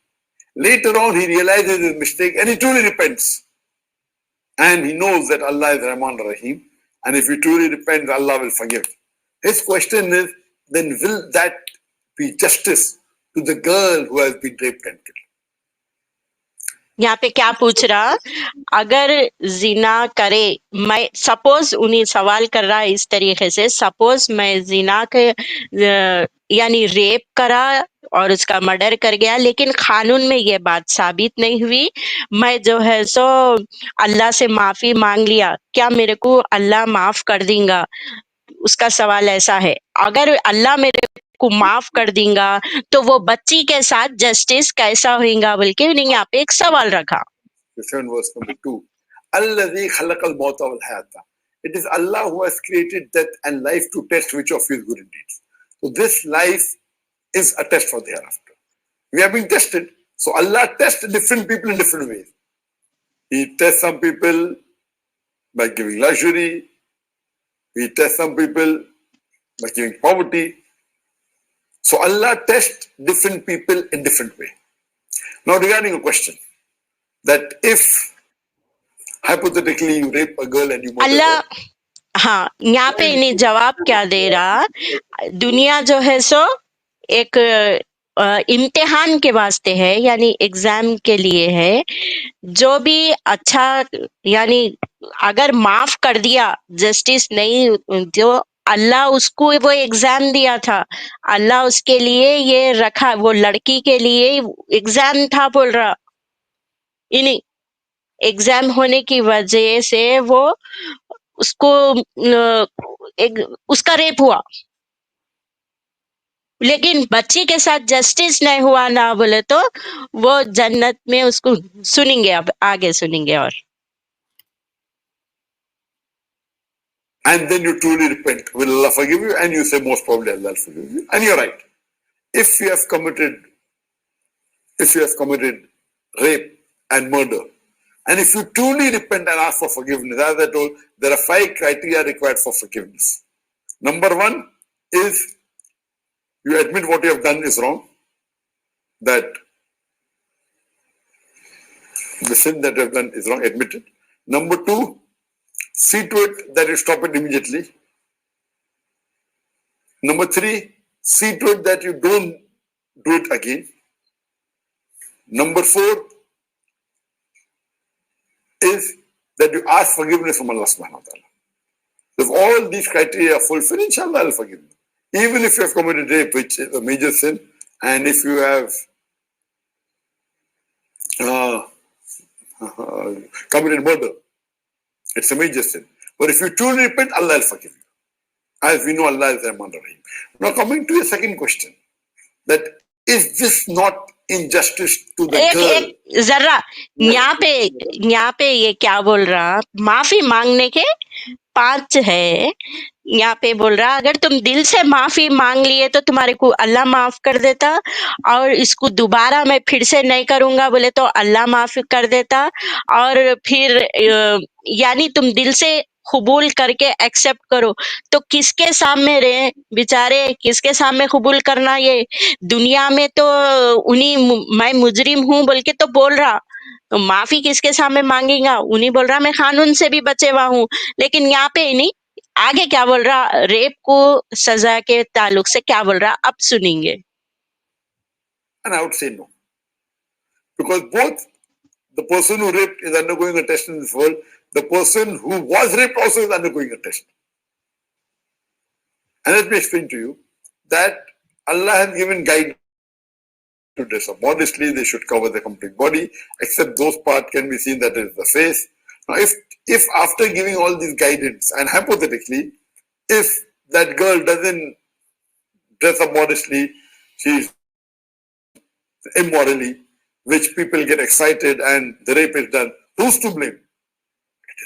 Later on, he realizes his mistake and he truly repents. And he knows that Allah is Rahman Rahim. And if he truly repents, Allah will forgive. His question is, then will that be justice to the girl who has been raped and killed? यहाँ पे क्या पूछ रहा, अगर जिना करे, मैं suppose उन्हें सवाल कर रहा इस तरीके से, सपोज मैं जिना के यानी रेप करा और उसका मर्डर कर गया, लेकिन कानून में ये बात साबित नहीं हुई, मैं जो है सो अल्लाह से माफी मांग लिया, क्या मेरे को अल्लाह माफ कर देगा? उसका सवाल ऐसा है, अगर अल्लाह मेरे को माफ कर देगा तो वो बच्ची के साथ जस्टिस कैसा होगा बोल के उन्हें यहाँ पे एक सवाल रखा। Verse number 2. Alladhi khalaqal mauta wal hayata. It is Allah who has created death and life to test which of you is good indeed. So this life is a test for the hereafter. We are being tested. So Allah tests different people in different ways. He tests some people by giving luxury. He tests some people by giving poverty. So Allah tests different people in different way. Now regarding a question, that if hypothetically you rape a girl and you murder Allah, her, हाँ यहाँ पे इन्हें जवाब क्या दे रहा, दुनिया जो है सो एक इम्तिहान के वास्ते है, यानी एग्जाम के लिए है, जो भी अच्छा यानी अगर माफ कर दिया, जस्टिस नहीं जो अल्लाह उसको वो एग्जाम दिया था, अल्लाह उसके लिए ये रखा, वो लड़की के लिए एग्जाम था बोल रहा। इन्हीं एग्जाम होने की वजह से वो उसको उसका रेप हुआ, लेकिन बच्ची के साथ जस्टिस नहीं हुआ ना बोले तो वो जन्नत में उसको सुनेंगे, अब आगे सुनेंगे। और and then you truly repent, will Allah forgive you? And you say, most probably Allah will forgive you. And you're right. If you have committed rape and murder, and if you truly repent and ask for forgiveness, as I told, there are 5 criteria required for forgiveness. Number 1 is you admit what you have done is wrong, that the sin that you have done is wrong, admit it. Number 2, see to it that you stop it immediately. Number 3, see to it that you don't do it again. Number 4 is that you ask forgiveness from Allah subhanahu wa ta'ala. If all these criteria are fulfilled, inshallah I'll forgive you. Even if you have committed rape, which is a major sin, and if you have committed murder, it's a major sin. But if you truly repent, Allah will forgive you. As we know, Allah is Rahman Rahim. Now coming to your second question, that is this not injustice to the girl? एक जरा यहाँ पे ये क्या बोल रहा, माफी मांगने के 5 है। यहाँ पे बोल रहा अगर तुम दिल से माफी मांग लिए तो तुम्हारे को अल्लाह माफ कर देता, और इसको दोबारा मैं फिर से नहीं करूंगा बोले तो अल्लाह माफ कर देता। और फिर यानी तुम दिल से कबूल करके एक्सेप्ट करो, तो किसके सामने रे बेचारे, किसके सामने कबूल करना? ये दुनिया में तो उन्हीं मैं मुजरिम हूँ बोल के तो बोल रहा, तो माफी किसके सामने मांगेगा? उन्हीं बोल रहा मैं कानून से भी बचे हुआ हूँ। लेकिन यहाँ पे नहीं, आगे क्या बोल रहा, रेप को सजा के ताल्लुक से क्या बोल रहा, अब सुनेंगे। And I would say no. Because both the person who raped is undergoing a test in this world, the person who was raped also is undergoing a test. And let me explain to you that Allah has given guidance to dress up modestly. They should cover the complete body, except those parts can be seen, that is the face. Now, if after giving all this guidance, and hypothetically, if that girl doesn't dress up modestly, she's immorally, which people get excited and the rape is done, who's to blame?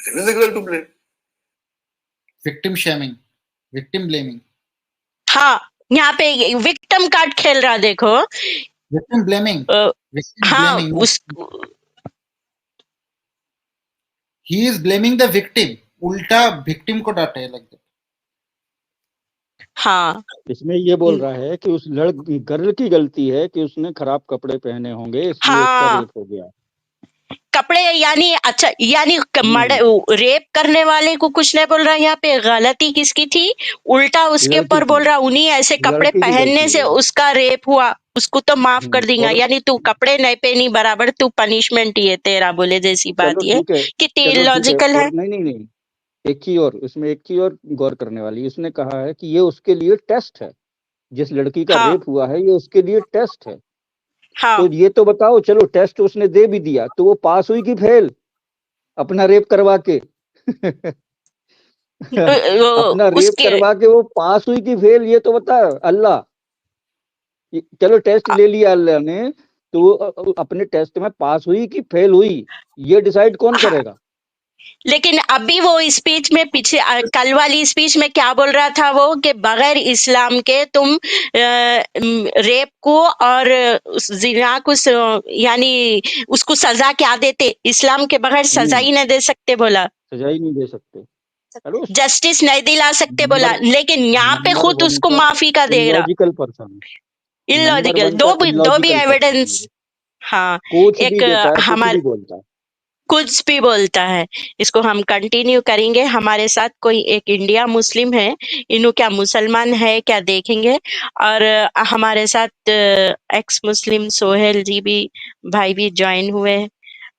It is the girl to blame. Victim shaming, victim blaming. हाँ, यहाँ पे victim card खेल रहा, देखो Victim blaming. Victim हाँ blaming. He is blaming the victim. उल्टा victim को डांटे है like that. हाँ, इसमें ये बोल रहा है कि उस गर्ल की गलती है कि उसने खराब कपड़े पहने होंगे, इसलिए उसका रेप हो गया। कपड़े यानी अच्छा, यानी रेप करने वाले को कुछ नहीं बोल रहा, यहाँ पे गलती किसकी थी? उल्टा उसके ऊपर बोल रहा उन्हीं ऐसे कपड़े पहनने से उसका रेप हुआ, उसको तो माफ कर देगा। यानी तू कपड़े नहीं पहनी बराबर, तू पनिशमेंट ये तेरा बोले जैसी बात ये कितनी इलॉजिकल है। नहीं, एक चीज और, इसमें एक चीज और गौर करने वाली, उसने कहा है कि ये उसके लिए टेस्ट है, जिस लड़की का रेप हुआ है ये उसके लिए टेस्ट है। हाँ। तो ये तो बताओ, चलो टेस्ट उसने दे भी दिया, तो वो पास हुई कि फेल अपना रेप करवा के? अपना रेप करवा के वो पास हुई कि फेल, ये तो बता अल्लाह। चलो टेस्ट ले लिया अल्लाह ने, तो वो अपने टेस्ट में पास हुई कि फेल हुई, ये डिसाइड कौन करेगा? लेकिन अभी वो स्पीच में पीछे कल वाली स्पीच में क्या बोल रहा था वो, कि बगैर इस्लाम के तुम रेप को और जिना को यानी उसको सजा क्या देते? इस्लाम के बगैर सजा ही नहीं दे सकते बोला, सजा ही नहीं दे सकते, जस्टिस नहीं दिला सकते बोला। लेकिन यहाँ पे खुद उसको माफी का दे रहा, इलॉजिकल पर्सन, इलॉजिकल। दो भी एविडेंस। हाँ, एक हमारे कुछ भी बोलता है। इसको हम कंटिन्यू करेंगे। हमारे साथ कोई एक इंडिया मुस्लिम है, इन्हों क्या मुसलमान है क्या देखेंगे, और हमारे साथ एक्स मुस्लिम सोहेल जी भी भाई भी ज्वाइन हुए।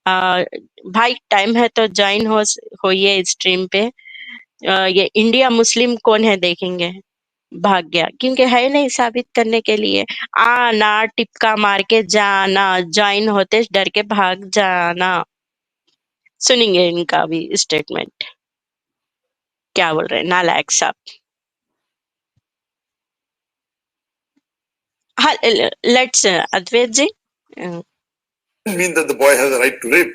भाई टाइम है तो ज्वाइन होइए स्ट्रीम पे। ये इंडिया मुस्लिम कौन है देखेंगे, भाग गया, क्योंकि है नहीं साबित करने के लिए। आना, टिपका मार के जाना, ज्वाइन होते डर के भाग जाना। सुनेंगे इनका भी स्टेटमेंट, क्या बोल रहे हैं नालायक साहब। हाँ, let's Advait ji. Mean that the boy has a right to rape.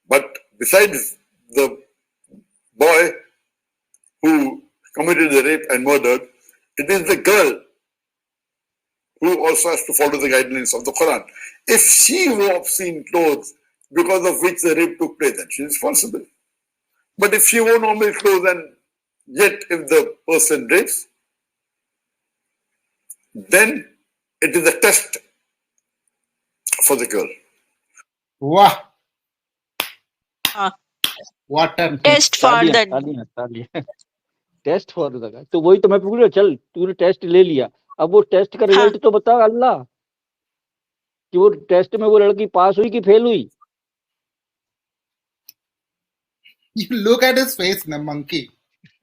But besides the boy who committed the rape and murdered, it is the girl who also has to follow the guidelines of the Quran. If she wore obscene clothes because of which the rape took place, then she is responsible. But if she wore normal clothes and yet if the person rapes, then it is a test for the girl. Wow. हाँ, What a test for तालियां the तालियां तालियां test for the, तो वही तो मैं पूछ रहा, चल तूने टेस्ट ले लिया, अब वो टेस्ट का हाँ, रिजल्ट तो बता अल्लाह कि वो टेस्ट में वो लड़की पास हुई कि फेल हुई। You look at his face, na monkey.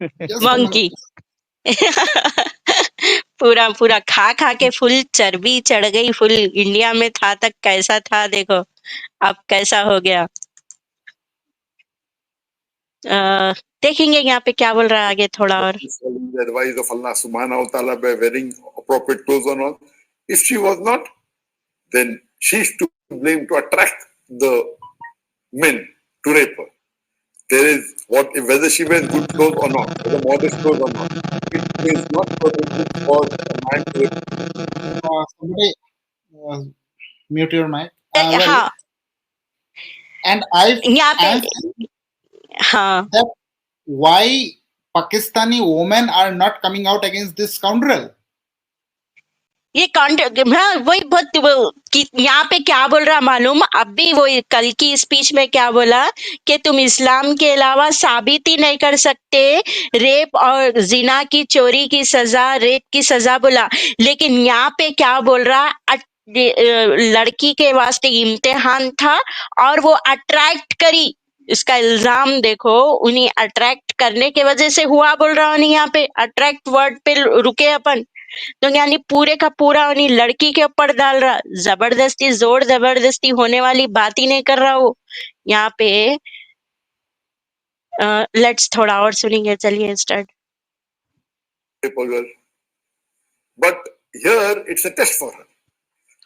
Just a monkey. पूरा पूरा खा खा के फुल चर्बी चढ़ गई, फुल इंडिया में था तक कैसा था देखो अब कैसा हो गया। देखेंगे यहाँ पे क्या बोल रहा है आगे थोड़ा और। Following the advice of Allah subhanahu wa ta'ala by wearing appropriate clothes or not. If she was not, then she is to blame to attract the men to rape her. There is whether she wears good clothes or not, whether modest clothes or not. It is not permitted for a man to rape. somebody mute your mic. Well, हाँ, and I यहाँ पे asked हाँ, that why Pakistani women are not coming out against this scoundrel. ये हाँ, वही बहुत यहाँ पे क्या बोल रहा मालूम, अब भी वही कल की स्पीच में क्या बोला कि तुम इस्लाम के अलावा साबित ही नहीं कर सकते रेप और जिना की, चोरी की सजा, रेप की सजा बोला। लेकिन यहाँ पे क्या बोल रहा, लड़की के वास्ते इम्तिहान था और वो अट्रैक्ट करी, इसका इल्जाम देखो, उन्हें अट्रैक्ट करने के वजह से हुआ बोल रहा हूँ। यहाँ पे अट्रैक्ट वर्ड पे रुके अपन, तो यानी पूरे का पूरा उन्हीं लड़की के ऊपर डाल रहा, जबरदस्ती जोर जबरदस्ती होने वाली बात ही नहीं कर रहा वो यहाँ पे। लेट्स थोड़ा और सुनेंगे, चलिए start. But here it's a test for her.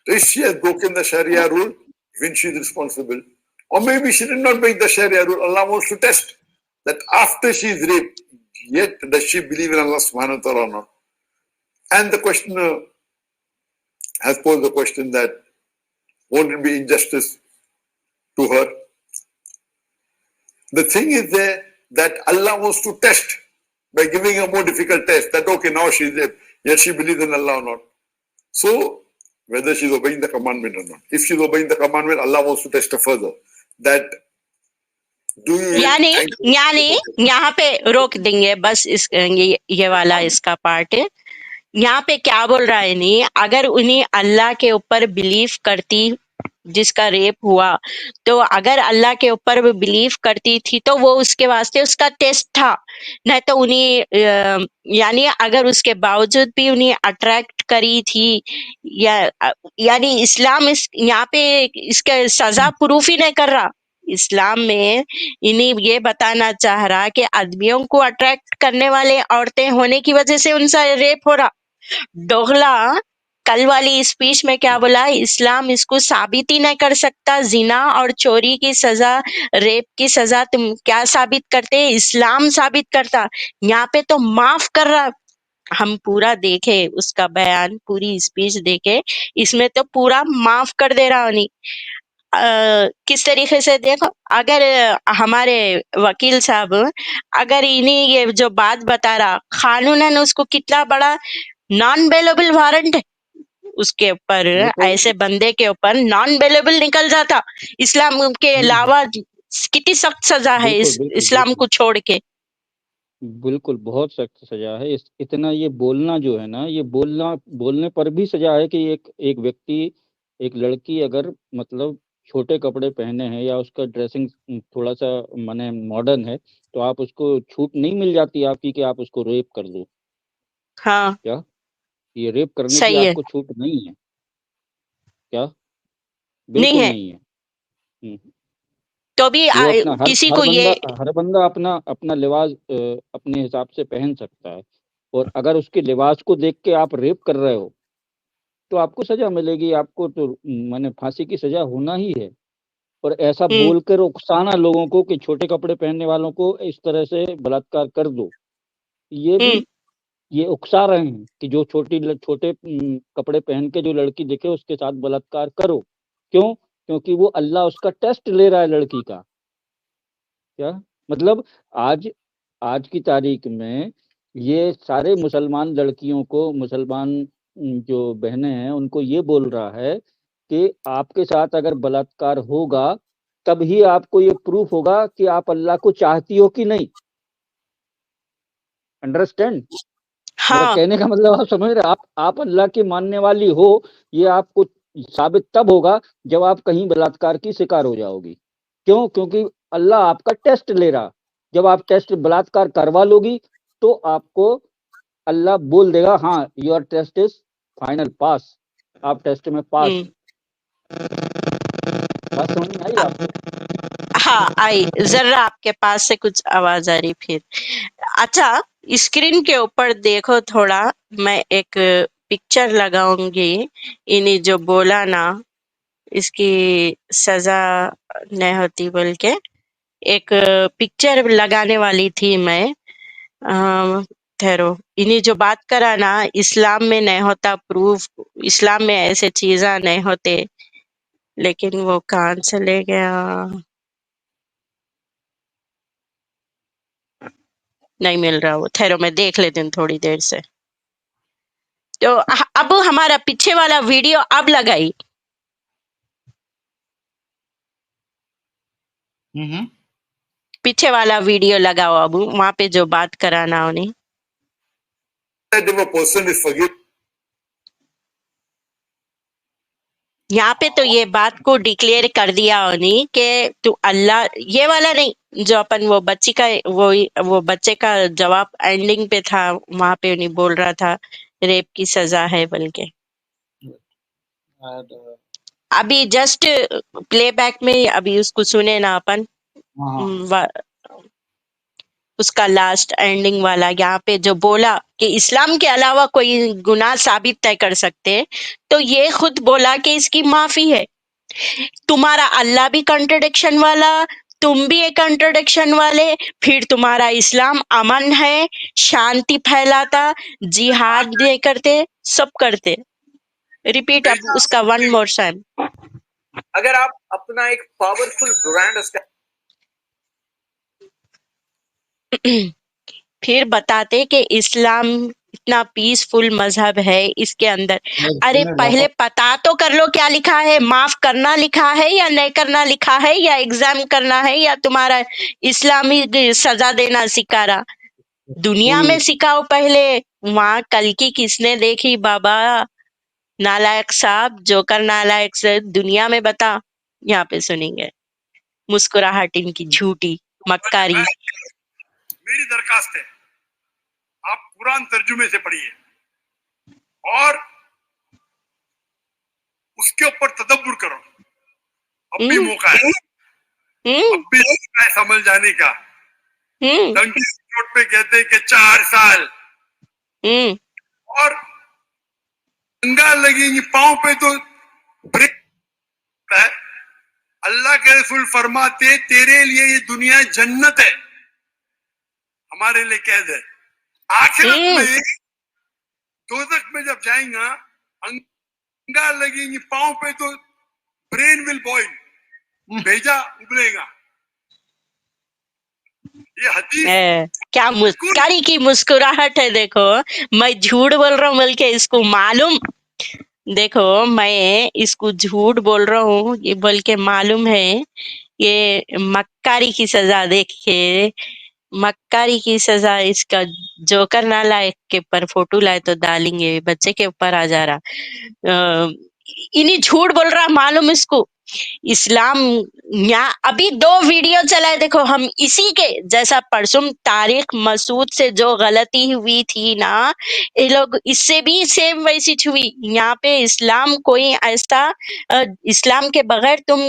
If she has broken the Sharia rule, when she is responsible, or maybe she did not break the Sharia rule, Allah wants to test that after she is raped, yet does she believe in Allah subhanahu wa ta'ala or not? And the questioner has posed the question that won't it be injustice to her? The thing is there that Allah wants to test by giving a more difficult test that okay, now she is raped, yet she believes in Allah or not. So whether she's obeying the commandment or not. If she's obeying the commandment, Allah wants to test her further. That do you यानी यहाँ पे रोक देंगे बस, इस ये वाला इसका पार्ट है। यहाँ पे क्या बोल रहा है, नहीं अगर उन्हें अल्लाह के ऊपर बिलीव करती, जिसका रेप हुआ, तो अगर अल्लाह के ऊपर वो बिलीव करती थी तो वो उसके वास्ते उसका टेस्ट था, नहीं तो उन्हें यानी अगर उसके बावजूद भी उन्हें अट्रैक्ट करी थी, यानी इस्लाम यहाँ पे इसका सजा प्रूफ ही नहीं कर रहा। इस्लाम में इन्हीं ये बताना चाह रहा कि आदमियों को अट्रैक्ट करने वाले औरतें होने की वजह से उनसा रेप हो रहा। दोगला कल वाली स्पीच में क्या बोला, इस्लाम इसको साबित ही नहीं कर सकता, जिना और चोरी की सजा, रेप की सजा तुम क्या साबित करते, इस्लाम साबित करता। यहाँ पे तो माफ कर रहा। हम पूरा देखे उसका बयान, पूरी स्पीच देखे, इसमें तो पूरा माफ कर दे रहा नहीं। किस तरीके से देखो, अगर हमारे वकील साहब अगर इन्हीं ये जो बात बता रहा, कानूनन उसको कितना बड़ा नॉन बेलेबल वारंट है उसके ऊपर, ऐसे बंदे के ऊपर नॉन बेलेबल निकल जाता। इस्लाम के अलावा कितनी सख्त सजा है इस्लाम को छोड़ के। बिल्कुल बहुत सख्त सजा है। इतना ये बोलना जो है ना, ये बोलने पर भी सजा है कि एक व्यक्ति, एक लड़की अगर मतलब छोटे कपड़े पहने हैं या उसका ड्रेसिंग थोड़ा सा माने मॉडर्न है, तो आप उसको छूट नहीं मिल जाती आपकी कि आप उसको रेप कर दो? हाँ, क्या ये रेप करने की सही है। आपको छूट नहीं है क्या? नहीं बिल्कुल है, नहीं है। तो भी वो अपना किसी को ये हर बंदा अपना अपना लिबास अपने हिसाब से पहन सकता है, और अगर उसके लिबास को देख के आप रेप कर रहे हो तो आपको सजा मिलेगी। आपको तो माने फांसी की सजा होना ही है। और ऐसा हम्म बोलकर उकसाना लोगों को कि छोटे कपड़े पहनने वालों को इस तरह से बलात्कार कर दो, ये भी हम्म ये उकसा रहे हैं कि जो छोटे कपड़े पहन के जो लड़की दिखे उसके साथ बलात्कार करो। क्यों? क्योंकि वो अल्लाह उसका टेस्ट ले रहा है लड़की का। क्या मतलब आज आज की तारीख में ये सारे मुसलमान लड़कियों को, मुसलमान जो बहनें हैं उनको ये बोल रहा है कि आपके साथ अगर बलात्कार होगा तब ही आपको ये प्रूफ होगा कि आप अल्लाह को चाहती हो कि नहीं। अंडरस्टैंड? मेरा हाँ कहने का मतलब आप समझ रहे हैं? आप अल्लाह की मानने वाली हो, ये आपको साबित तब होगा जब आप कहीं बलात्कार की शिकार हो जाओगी। क्यों? क्योंकि अल्लाह आपका टेस्ट ले रहा। जब आप टेस्ट बलात्कार करवा लोगी तो आपको अल्लाह बोल देगा हाँ योर टेस्ट इज फाइनल पास, आप टेस्ट में पास। हम्म बात समझ में आई आपको? हाँ आई, जरा आपके पास से कुछ आवाज आ रही फिर। अच्छा, स्क्रीन के ऊपर देखो थोड़ा, मैं एक पिक्चर लगाऊंगी। इन्हीं जो बोला ना इसकी सजा नहीं होती, बोल के एक पिक्चर लगाने वाली थी मैं। ठहरो, इन्हीं जो बात करा ना इस्लाम में नहीं होता प्रूफ, इस्लाम में ऐसे चीजा नहीं होते, लेकिन वो कहाँ चले गया, नहीं मिल रहा वो। ठहरो, मैं देख लेती हूँ थोड़ी देर से। तो अब हमारा पीछे वाला वीडियो अब लगाई, पीछे वाला वीडियो लगाओ अब, वहां पे जो बात करा ना उन्हें। If a person is forgiven, यहाँ पे तो ये बात को डिक्लेयर कर दिया उन्हें कि तू अल्लाह, ये वाला नहीं जो अपन वो बच्ची का वो बच्चे का जवाब एंडिंग पे था, वहां पे उन्हें बोल रहा था रेप की सजा है बोल के। And, अभी जस्ट प्लेबैक में अभी उसको सुने ना अपन, उसका लास्ट एंडिंग वाला यहाँ पे जो बोला कि इस्लाम के अलावा कोई गुनाह साबित तय कर सकते, तो ये खुद बोला कि इसकी माफी है। तुम्हारा अल्लाह भी कंट्रडिक्शन वाला, तुम भी एक कंट्रडिक्शन वाले, फिर तुम्हारा इस्लाम अमन है, शांति फैलाता, जिहाद ये करते, सब करते। रिपीट अब उसका वन मोर टाइम। अगर आप अपना एक पावरफुल ब्रांड फिर बताते कि इस्लाम इतना पीसफुल मजहब है, इसके अंदर अरे पहले पता तो कर लो क्या लिखा है, माफ करना लिखा है या नहीं करना लिखा है, या एग्जाम करना है, या तुम्हारा इस्लामी सजा देना सिखा रहा। दुनिया में सिखाओ पहले, वहां कल की किसने देखी बाबा? नालायक साहब, जोकर नालायक से दुनिया में बता। यहाँ पे सुनेंगे मुस्कुराहट इनकी झूठी मक्कारी। मेरी दरखास्त है आप कुरान तर्जुमे से पढ़िए और उसके ऊपर तदब्बुर करो। अब भी मौका है, अब भी मौका है समझ जाने का। डंकी चोट पे कहते हैं कि 4 साल और अंगार लगेंगी पांव पे तो ब्रेक है। अल्लाह के रसूल फरमाते तेरे लिए ये दुनिया जन्नत है, हमारे लिए कैद है। आखिरत में दोज़ख में जब जाएगा अंगार लगेंगी पांव पे तो ब्रेन विल बॉइल, भेजा उबलेगा। ये हदीस क्या मुस्कारी की मुस्कुराहट है, देखो मैं झूठ बोल रहा हूँ बोल के इसको मालूम, देखो मैं इसको झूठ बोल रहा हूँ ये बोल के मालूम है। ये मक्कारी की सजा देखे, मक्कारी की सजा इसका जोकर नालायक के ऊपर फोटो लाए तो डालेंगे, बच्चे के ऊपर आ जा रहा। इन्हीं झूठ बोल रहा मालूम इसको, इस्लाम यहाँ अभी 2 वीडियो चला है, देखो हम इसी के जैसा परसों तारिक मसूद से जो गलती हुई थी ना, ये लोग इससे भी सेम वैसी हुई। यहाँ पे इस्लाम कोई ऐसा इस्लाम के बगैर तुम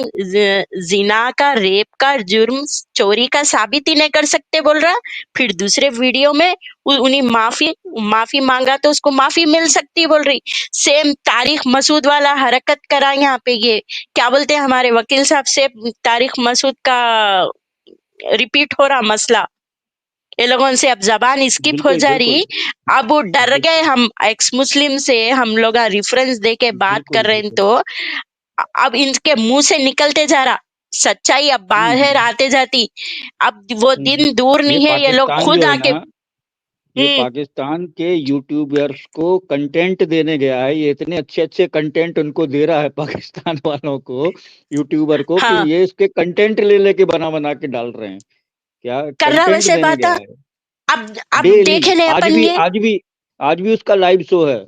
जिना का, रेप का जुर्म, चोरी का साबित ही नहीं कर सकते बोल रहा। फिर दूसरे वीडियो में उन्हें माफी मांगा तो उसको माफी मिल सकती बोल रही। सेम तारिक मसूद वाला हरकत करा यहाँ पे। ये क्या बोलते हैं हमारे वकील साहब से, तारिक मसूद का रिपीट हो रहा मसला, ये लोगों से अब जबान स्किप हो बिल्कुल जा बिल्कुल रही। अब वो डर गए, हम एक्स मुस्लिम से हम लोग रेफरेंस दे के बात कर बिल्कुल रहे हैं, बिल्कुल। तो अब इनके मुंह से निकलते जा रहा सच्चाई, अब बाहर आते जाती। अब वो दिन दूर ये नहीं है, ये लोग पाकिस्तान खुद जो है आके ना, ये पाकिस्तान के यूट्यूबर्स को कंटेंट देने गया है। ये इतने अच्छे अच्छे कंटेंट उनको दे रहा है पाकिस्तान वालों को, यूट्यूबर को, कि हाँ ये इसके कंटेंट ले लेके बना बना के डाल रहे हैं। क्या कर रहा कंटेंट वैसे देने बात। गया है अब डेली। देखे नहीं आज अपन भी ये। आज भी आज भी उसका लाइव शो है। आज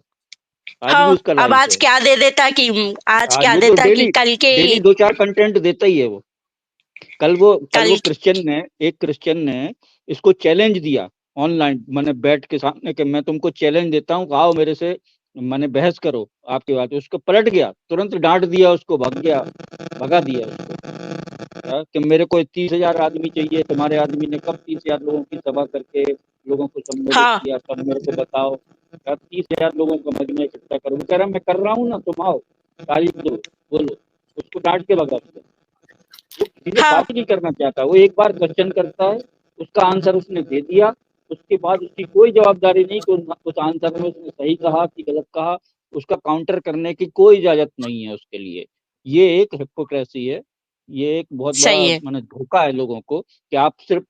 भी हाँ उसका अब लाइव शो आज है। क्या दे देता कि आज आज क्या वो तो देता कि डेली कल के डेली 2-4 कंटेंट देता ही है वो। कल कल वो एक क्रिश्चियन ने इसको चैलेंज दिया ऑनलाइन, मैंने बैठ के सामने कि मैं तुमको चैलेंज देता हूँ, आओ मेरे से मैंने बहस करो आपकी बात। उसको पलट गया, तुरंत डांट दिया उसको, भगा दिया उसको। कि मेरे को 30,000 आदमी चाहिए, तुम्हारे आदमी ने कब 30,000 लोगों की सभा करके लोगों को संबोधित हाँ किया, तब मेरे को बताओ। 30,000 लोगों का मजमा इकट्ठा करो। कह रहा मैं कर रहा हूँ ना, तुम आओ तारीफ दो, बोलो। उसको डांट के भगा दिया। वो किसी से हाँ बात ही नहीं करना चाहता। वो एक बार क्वेश्चन करता है, उसका आंसर उसने दे दिया, उसके बाद उसकी कोई जवाबदारी नहीं कि उस आंसर में उसने सही कहा कि गलत कहा। उसका काउंटर करने की कोई इजाजत नहीं है उसके लिए। ये एक हिपोक्रेसी है। ये एक बहुत बड़ा सही है। माने धोखा है लोगों को, कि आप सिर्फ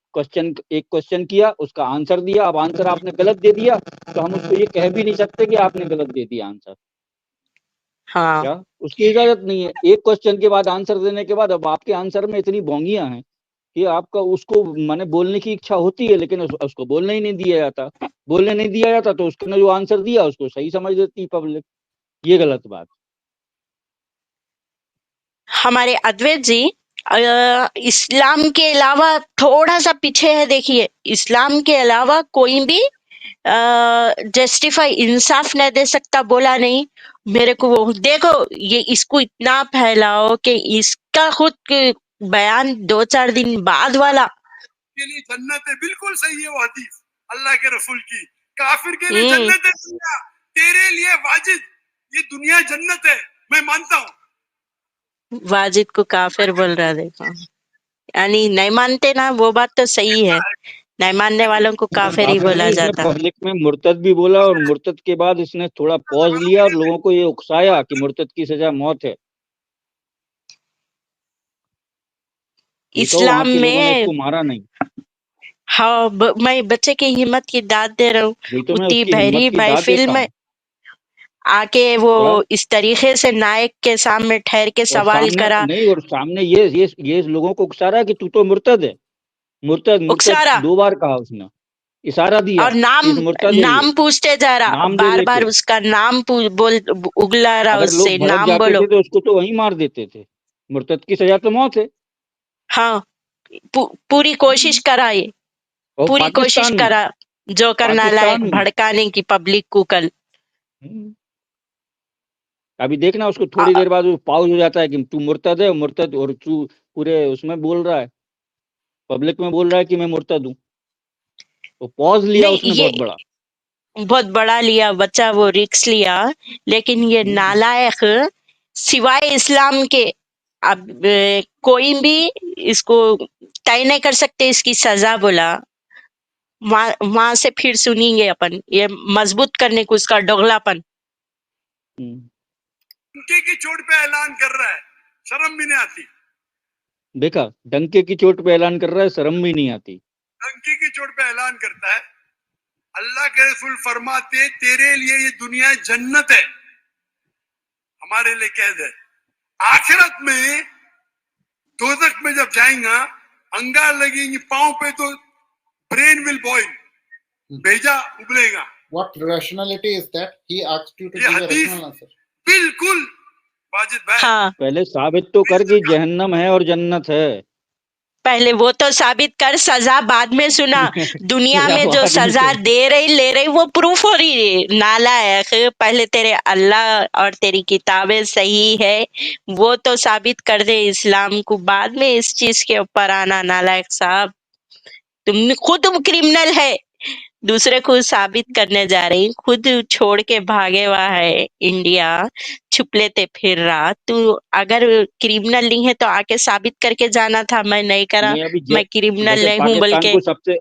एक क्वेश्चन किया, उसका आंसर दिया, अब आंसर आपने गलत दे दिया, तो हम उसको ये कह भी नहीं सकते कि आपने गलत दे दिया आंसर। हाँ क्या उसकी इजाजत नहीं है। एक क्वेश्चन के बाद आंसर देने के बाद अब आपके आंसर में इतनी भोंगियां हैं कि आपका उसको माने बोलने की इच्छा होती है, लेकिन उसको बोलने ही नहीं दिया जाता। बोलने नहीं दिया जाता तो उसने जो आंसर दिया उसको सही समझ लेती पब्लिक। ये गलत बात। हमारे अद्वैत जी इस्लाम के अलावा थोड़ा सा पीछे है। देखिए इस्लाम के अलावा कोई भी जस्टिफाई इंसाफ नहीं दे सकता, बोला नहीं मेरे को। वो देखो ये इसको इतना फैलाओ कि इसका खुद बयान 2-4 दिन बाद वाला के लिए जन्नत है, बिल्कुल सही है वो हदीस अल्लाह के रसूल की। काफिर के लिए हम्म, जन्नत है दुनिया, तेरे लिए वाजिद ये दुनिया जन्नत है, मैं मानता हूँ। वाजिद को काफिर बोल रहा है, देखो यानी नहीं मानते ना, वो बात तो सही है, नहीं मानने वालों को काफिर ही काफिर बोला नहीं, इसने जाता। पब्लिक में मुर्तद भी बोला, और मुर्तद के बाद इसने थोड़ा पॉज लिया और लोगों को ये उकसाया कि मुर्तद की सजा मौत है। ये तो वहां इस्लाम के लोगों ने में इसको मारा नहीं। हाँ मैं बच्चे की हिम्मत की दाद दे रहा हूँ। वही तो मैं उतनी उसकी हिम्मत बहरी की दाद महफिल देता में हूँ। आके वो क्या इस तरीके से नायक के सामने ठहर के और सवाल सामने करा, नहीं, और सामने ये लोगों को उकसा रहा है कि तू तो मुर्तद है। मुर्तद मुर्तद उकसारा 2 बार कहा उसने, इशारा दिया और कि इस मुर्तद है ये, नाम पूछते जा रहा, नाम ले बार बार लेके। उसका नाम बोल उगला रहा, अगर उससे लोग भड़क नाम जाते बोलो। थे तो उसको तो वहीं मार देते थे। मुर्तद की सजा तो मौत है। हाँ पूरी कोशिश करा, ये और पूरी कोशिश पाकिस्तान में, करा जो करना लायक पाकिस्तान में भड़काने की पब्लिक को कल। हम्म, अभी देखना उसको अ- थोड़ी देर बाद वो पाउज हो जाता है कि तू मुर्तद है, मुर्तद, और तू पूरे उसमें बोल रहा है, पब्लिक में बोल रहा है कि मैं मुर्तद हूँ। तो पॉज लिया नहीं उसने ये बहुत बड़ा। बहुत बड़ा लिया बच्चा, वो रिक्स लिया, लेकिन ये नालायक सिवाय इस्लाम के अब कोई भी इसको तय नहीं कर सकते इसकी सजा बोला। वहां से फिर सुनेंगे अपन ये मजबूत करने को उसका दोगलापन। उनके की चोट पे ऐलान कर रहा है, शर्म भी नहीं आती। देखा, डंके की चोट पे ऐलान कर रहा है, शर्म भी नहीं आती। डंके की चोट पे ऐलान करता है। अल्लाह के रसूल फरमाते तेरे लिए ये दुनिया जन्नत है, हमारे लिए कैद है। आखिरत में दोजख में जब जाएगा, अंगार लगेंगी पांव पे तो ब्रेन विल बॉइल, भेजा उबलेगा। What rationality is that? He asked you to ये give a हदीस rational answer. बिल्कुल वाजिद भाई हाँ, पहले साबित तो कर कि जहन्नम है और जन्नत है। पहले वो तो साबित कर, सजा बाद में सुना। दुनिया सजा में जो बाद में सजा सुन। दे रही ले रही वो प्रूफ हो रही है। नालायक, पहले तेरे अल्लाह और तेरी किताबें सही है वो तो साबित कर दे इस्लाम को, बाद में इस चीज के ऊपर आना। नालायक साहब, तुम खुद क्रिमिनल है, दूसरे को साबित करने जा रही, खुद छोड़ के भागे हुआ है इंडिया, छुप लेते फिर रहा। तू अगर क्रिमिनल नहीं है तो आके साबित करके जाना था, मैं नहीं करा, नहीं अभी मैं क्रिमिनल जैसे नहीं हूँ बोल के।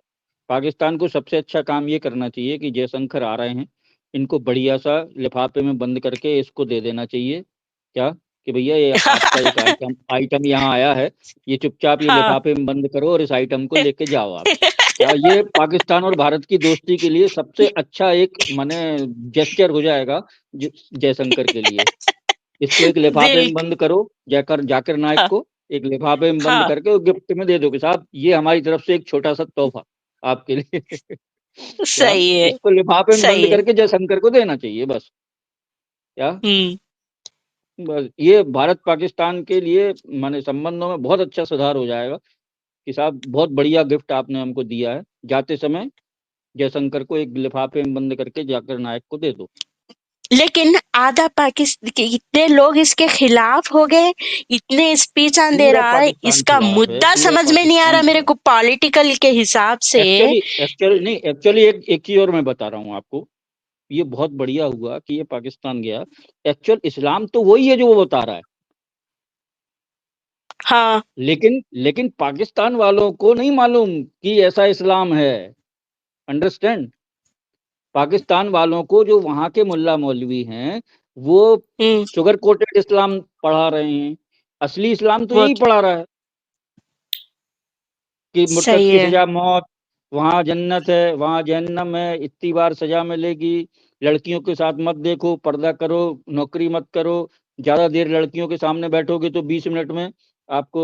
पाकिस्तान को सबसे अच्छा काम ये करना चाहिए कि जयशंकर आ रहे हैं, इनको बढ़िया सा लिफाफे में बंद करके इसको दे देना चाहिए। क्या कि भैया ये आपका एक आइटम यहाँ आया है, ये चुपचाप ये हाँ। लिफाफे में बंद करो और इस आइटम को लेके जाओ आप। क्या ये पाकिस्तान और भारत की दोस्ती के लिए सबसे अच्छा एक माने जेस्चर हो जाएगा जयशंकर के लिए। इसको एक लिफाफे में बिल्कुल। बंद करो, जाकिर नाइक हाँ, को एक लिफाफे में बंद हाँ, करके और गिफ्ट में दे दो कि साहब ये हमारी तरफ से एक छोटा सा तोहफा आपके लिए। क्या सही है, इसको लिफाफे में सही बंद है। करके जयशंकर को देना चाहिए बस। क्या हम्म। बस ये भारत पाकिस्तान के लिए माने संबंधों में बहुत अच्छा सुधार हो जाएगा कि साहब बहुत बढ़िया गिफ्ट आपने हमको दिया है, जाते समय जयशंकर को एक लिफाफे में बंद करके जाकिर नाइक को दे दो। लेकिन आधा पाकिस्तान, इतने लोग इसके खिलाफ हो गए, इतने स्पीच दे पूरा रहा है, पाकिस्तान इसका खिलाफ है, मुद्दा पूरा समझ में नहीं आ पाकिस्तान रहा मेरे खिलाफ। को पॉलिटिकल के हिसाब से। एक्चुअली नहीं, एक्चुअली एक चीज और मैं बता रहा हूँ आपको, ये बहुत बढ़िया हुआ कि ये पाकिस्तान गया। एक्चुअल इस्लाम तो वही है जो वो बता रहा है, हाँ। लेकिन पाकिस्तान वालों को नहीं मालूम कि ऐसा इस्लाम है। अंडरस्टैंड? पाकिस्तान वालों को जो वहां के मुल्ला मौलवी हैं वो हम्म। शुगर कोटेड इस्लाम पढ़ा रहे हैं, असली इस्लाम तो वो यही पढ़ा रहा है कि मुर्तद सही की है। सजा मौत, वहां जन्नत है, वहां जहन्नम है, इतनी बार सजा मिलेगी, लड़कियों के साथ मत देखो, पर्दा करो, नौकरी मत करो, ज्यादा देर लड़कियों के सामने बैठोगे तो 20 मिनट में आपको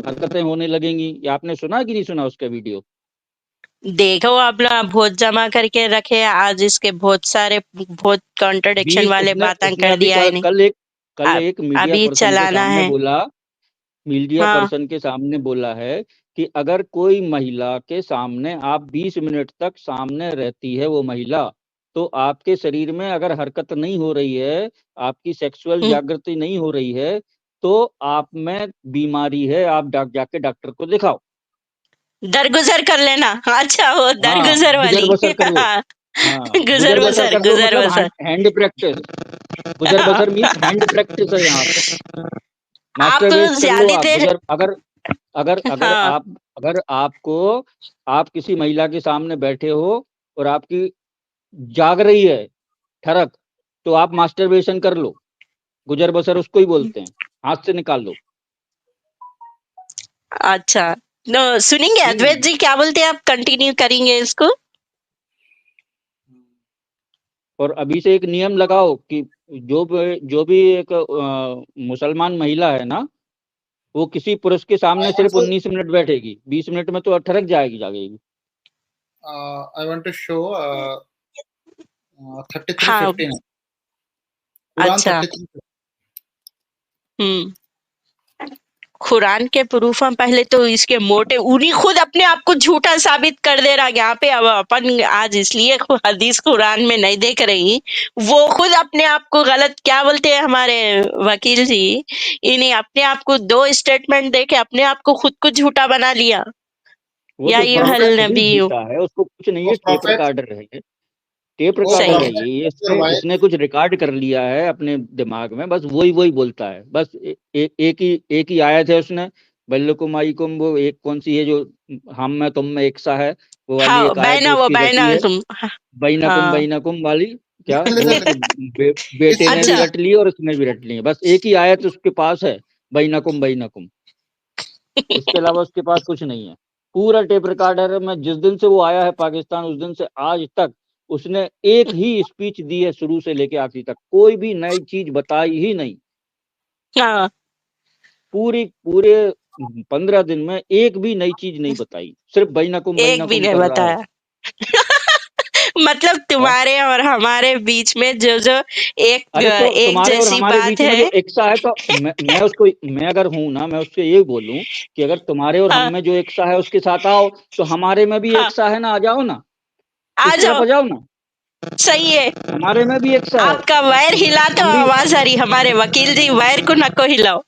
हरकतें होने लगेंगी। ये आपने सुना कि नहीं सुना उसका वीडियो? देखो अपना भोट जमा करके रखे, आज इसके बहुत सारे बहुत कॉन्ट्रडिक्शन वाले उसने बातें उसने कर अभी दिया है नहीं। कल अब एक मीडिया अभी पर्सन के चलाना सामने है। बोला, मीडिया हाँ। पर्सन के सामने बोला है कि अगर कोई महिला के सामने आप 20 मिनट तक सामने रहती है वो महिला, तो आपके शरीर में अगर हरकत नहीं हो रही है, आपकी सेक्सुअल हम्म, जागृति नहीं हो रही है, तो आप में बीमारी है, आप जाके डॉक्टर को दिखाओ। दरगुजर कर लेना। अच्छा, वो हाँ, दरगुजर गुजर वाली। बसर कर लो। हाँ, हाँ, गुजर गुजर बसर बसर, कर लो गुजर मतलब बसर। Hand practice. गुजर बसर मीन्स हैंड प्रैक्टिस है यहाँ पे। आप मास्टरबेट कर लो ज्यादा आप। देर। गुजर अगर अगर अगर हाँ। आप अगर आपको आप किसी महिला के सामने बैठे हो और आपकी जाग रही है ठरक, तो आप मास्टरबेशन कर लो। गुजर बसर उसको ही बोलते हैं, हाथ से निकाल लो। अच्छा, नो सुनेंगे अद्वैत हम्म। जी क्या बोलते हैं, आप कंटिन्यू करेंगे इसको। और अभी से एक नियम लगाओ कि जो भी एक मुसलमान महिला है ना, वो किसी पुरुष के सामने सिर्फ 19 मिनट बैठेगी, 20 मिनट में तो ठरक जाएगी। I want to show 33:15. हाँ। Quran अच्छा। 33. हम्म। कुरान के प्रूफ हम पहले तो इसके मोटे, उन्हीं खुद अपने आप को झूठा साबित कर दे रहा है यहाँ पे। अब अपन आज इसलिए हदीस कुरान में नहीं देख रही, वो खुद अपने आप को गलत क्या बोलते हैं हमारे वकील जी, इन्हें अपने आप को 2 स्टेटमेंट दे के अपने आप को खुद को झूठा बना लिया। वो या तो ये हल Prophet, खुद ही नबी। झूठा है, उसको कुछ नहीं है, टेप prophet, रिकॉर्डर है, टेप वो रिकॉर्डर है सही है। ये your इसने wife. इसने कुछ रिकॉर्ड कर लिया है अपने दिमाग में, बस वही बोलता है। बस एक ही आयत है उसने, बल्लकुम आइकुम, वो एक कौन सी है जो हम में तुम में एक सा है, वो वाली हाँ, एक आयत है बैना वो उसकी रटी बैना है, तुम। बैनकुम हाँ। बैनकुम वाली। क्या वो Listen, उसके बेटे listen, ने भी अच्छा। रट ली और उसने भी रट ली है, बस एक ही आयत उसके पास है, बैनकुम बैनकुम। इसके अलावा उसके पास कुछ नहीं है। पूरा टेप रिकॉर्डर में जिस दिन से वो आया है पाकिस्तान, उस दिन से आज तक उसने एक ही स्पीच दी है, शुरू से लेके आखिर तक कोई भी नई चीज बताई ही नहीं। हाँ, पूरे 15 दिन में एक भी नई चीज नहीं बताई, सिर्फ बैनकुम एक भी बैनकुम नहीं कर रहा है। बताया। मतलब तुम्हारे और हमारे बीच में जो जो एक अरे तो एक तुम्हारे और जैसी हमारे बात बीच में जो है। एकसा है, तो मैं अगर हूं ना, मैं उससे ये बोलूं कि अगर तुम्हारे और हम हाँ में जो एकसा है उसके साथ आओ, तो हमारे में भी हाँ, एकसा है ना, आ जाओ ना, आ इस तरफ जाओ, आ जाओ ना, सही है। हमारे में भी एकसा है। आपका वायर हिला तो हम भी, आवाज आ रही, हमारे वकील जी वायर को नको हिलाओ।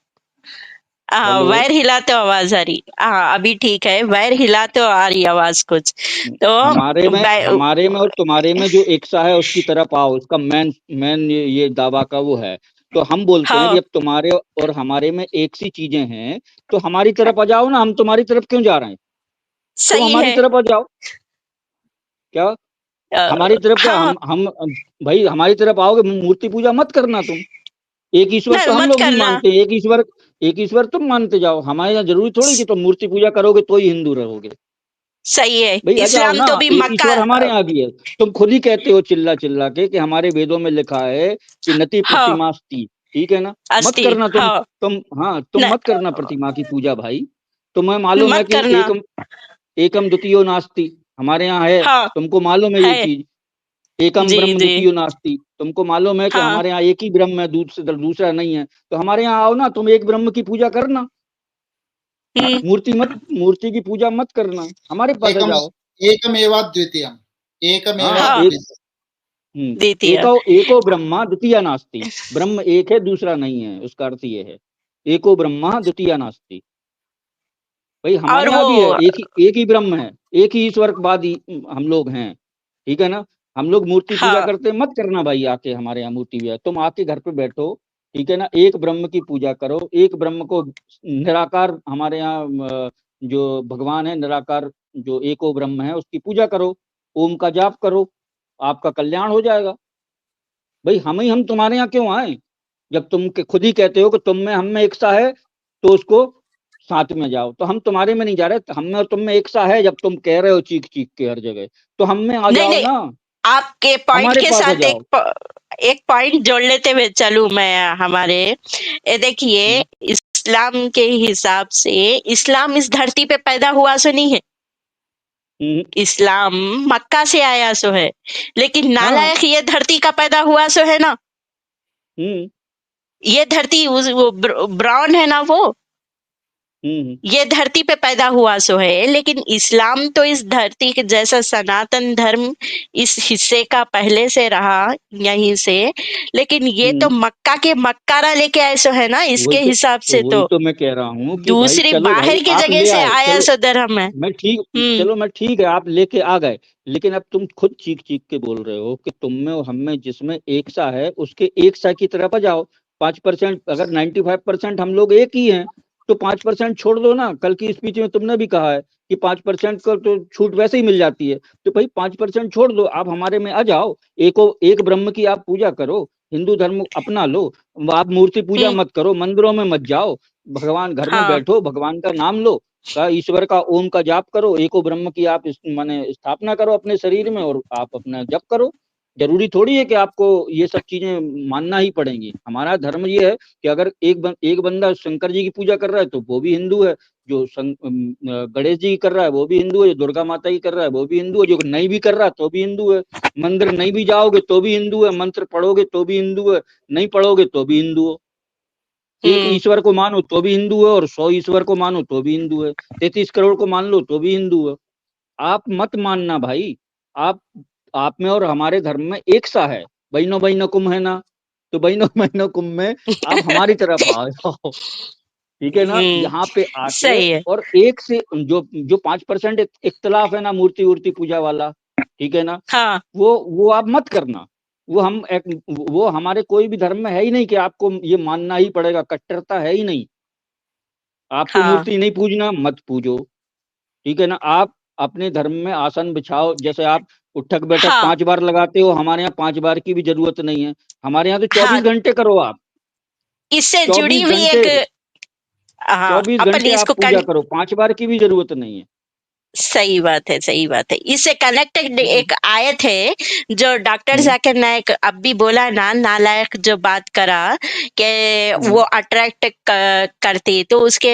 हाँ, हेलो, वायर हिला तो आवाज आ रही। हाँ, अभी ठीक है, वायर हिला तो आ रही आवाज कुछ। तो हमारे में और तुम्हारे में जो एकसा है उसकी तरफ आओ, उसका मेन मेन ये दावा का वो है। तो हम बोलते हैं कि हाँ, अब तुम्हारे और हमारे में एक सी चीजें हैं, तो हमारी तरफ आ जाओ ना, हम तुम्हारी तरफ क्यों जा रहे हैं? तुम सही हमारी है। तरफ आ जाओ। क्या हमारी तरफ? क्या हाँ, हम भाई हमारी तरफ आओगे, मूर्ति पूजा मत करना तुम। एक ईश्वर नहीं तो हम मत लोग भी करना। मानते हैं, एक ईश्वर तुम मानते जाओ। हमारे यहाँ जरूरी थोड़ी कि तुम मूर्ति पूजा करोगे तो ही हिंदू रहोगे। सही है, भाई आ जाओ इस्लाम ना, तो भी एक मक्का। ईश्वर हमारे यहाँ भी है। तुम खुद ही कहते हो चिल्ला चिल्ला के कि हमारे वेदों में लिखा है कि नति हाँ, प्रतिमास्ति, ठीक है ना, मत अस्ति, करना तुम। हाँ, हाँ, तुम मत करना नहीं प्रतिमा की पूजा भाई। तुम्हें मालूम है मत कि करना। एकम द्वितीयो नास्ति, हमारे यहाँ है, हाँ, तुमको मालूम है ये है, चीज। एकम जी ब्रह्म जी, द्वितीयो नास्ति, तुमको मालूम है कि हाँ, हमारे यहाँ एक ही ब्रह्म है, दूसरा नहीं है। तो हमारे यहाँ आओ ना, तुम एक ब्रह्म की पूजा करना, मूर्ति की पूजा मत करना, हमारे पास आ एकम जाओ। एकमेवा द्वितीयम, एकमेवा हाँ, हाँ, द्वितीयम। देती है। एको ब्रह्मा द्वितीय नास्ति, ब्रह्म एक है दूसरा नहीं है, उसका अर्थ ये है, एको ब्रह्मा द्वितीय नास्ति। भाई हमारे और यहाँ वो भी है, एक ही ब्रह्म है, एक ही ईश्वरवादी हम लोग हैं, ठीक है ना। हम लोग मूर्ति पूजा हाँ, करते हैं, मत करना भाई आके हमारे यहाँ मूर्ति पूजा। तुम आके घर पे बैठो, ठीक है ना, एक ब्रह्म की पूजा करो, एक ब्रह्म को, निराकार हमारे यहाँ जो भगवान है निराकार, जो एको ब्रह्म है उसकी पूजा करो, ओम का जाप करो, आपका कल्याण हो जाएगा। भाई हम तुम्हारे यहाँ क्यों आए? जब तुम खुद ही कहते हो कि तुम में हम में एक सा है, तो उसको साथ में जाओ। तो हम तुम्हारे में नहीं जा रहे, हम में और तुम में एक सा है, जब तुम कह रहे हो चीख चीख के हर जगह, तो हम में आ नहीं जाओ नहीं, ना, आपके पॉइंट हमारे के पास आ साथ जाओ। एक पॉइंट जोड़ लेते हुए चलूं मैं। हमारे ये देखिए, इस्लाम के हिसाब से इस्लाम इस धरती पे पैदा हुआ सो नहीं है, हम्म, इस्लाम मक्का से आया सो है, लेकिन हाँ, नालायक ये धरती का पैदा हुआ सो है ना। हम्म, ये धरती वो ब्राउन है ना, वो हम्म, ये धरती पे पैदा हुआ सो है, लेकिन इस्लाम तो इस धरती के जैसा सनातन धर्म इस हिस्से का पहले से रहा यहीं से, लेकिन ये तो हम्म। मक्का के मक्कारा लेके आए सो है ना, इसके हिसाब से वही तो तो मैं कह रहा हूँ कि भाई दूसरी चलो भाई बाहर की आप जगह ले से आए, आया चलो सो धर्म है। मैं ठीक है, आप लेके आ गए, लेकिन अब तुम खुद चीख चीख के बोल रहे हो कि तुम में और हम में जिसमें एक सा है, उसके एक सा की तरफ आ जाओ। 5%, अगर 95% हम लोग एक ही हैं, तो 5% छोड़ दो ना। कल की स्पीच में तुमने भी कहा है कि 5% को तो छूट वैसे ही मिल जाती है, तो भाई 5% छोड़ दो, आप हमारे में आ जाओ। एक ब्रह्म की आप पूजा करो, हिंदू धर्म अपना लो। आप मूर्ति पूजा हम्म, मत करो, मंदिरों में मत जाओ, भगवान घर में हाँ, बैठो, भगवान का नाम लो, का ईश्वर का ओम का जाप करो, एको ब्रह्म की आप माने स्थापना करो अपने शरीर में, और आप अपना जप करो। जरूरी थोड़ी है कि आपको ये सब चीजें मानना ही पड़ेंगी। हमारा धर्म ये है कि अगर एक बंदा शंकर जी की पूजा कर रहा है तो वो भी हिंदू है, जो गणेश जी की कर रहा है वो भी हिंदू है, जो दुर्गा माता की कर रहा है वो भी हिंदू है, जो नहीं भी कर रहा तो भी हिंदू है, मंदिर नहीं भी जाओगे तो भी हिंदू है, मंत्र पढ़ोगे तो भी हिंदू है, नहीं पढ़ोगे तो भी हिंदू हो। एक हम्म, ईश्वर को मानो तो भी हिंदू है, और 100 ईश्वर को मानो तो भी हिंदू है, 33 करोड़ को मान लो तो भी हिंदू है। आप मत मानना भाई। आप आप में और हमारे धर्म में एक सा है। बहनों बहनों कुम है ना, तो बहनों बहनों कुम में आप हमारी तरफ आ जाओ, ठीक है ना, यहाँ पे आके। सही है। और एक से जो 5% इख्तलाफ है ना, मूर्ति वूर्ति पूजा वाला, ठीक है ना, हाँ, वो आप मत करना। वो हमारे कोई भी धर्म में है ही नहीं कि आपको ये मानना ही पड़ेगा, कट्टरता है ही नहीं। आपको हाँ, मूर्ति नहीं पूजना, मत पूजो, ठीक है ना। आप अपने धर्म में आसन बिछाओ, जैसे आप उठक बैठक हाँ, 5 बार लगाते हो, हमारे यहाँ 5 बार की भी जरूरत नहीं है। हमारे यहाँ तो 24 हाँ, घंटे करो आप, इससे जुड़ी 24 हुई घंटे, एक, हाँ 24 अपन घंटे इसको आप पूजा करो, 5 बार की भी जरूरत नहीं है। सही बात है, सही बात है। इससे कनेक्टेड एक आयत है जो डॉक्टर जाकिर नायक अब भी बोला ना, नालायक जो बात करा कि वो अट्रैक्ट करती, तो उसके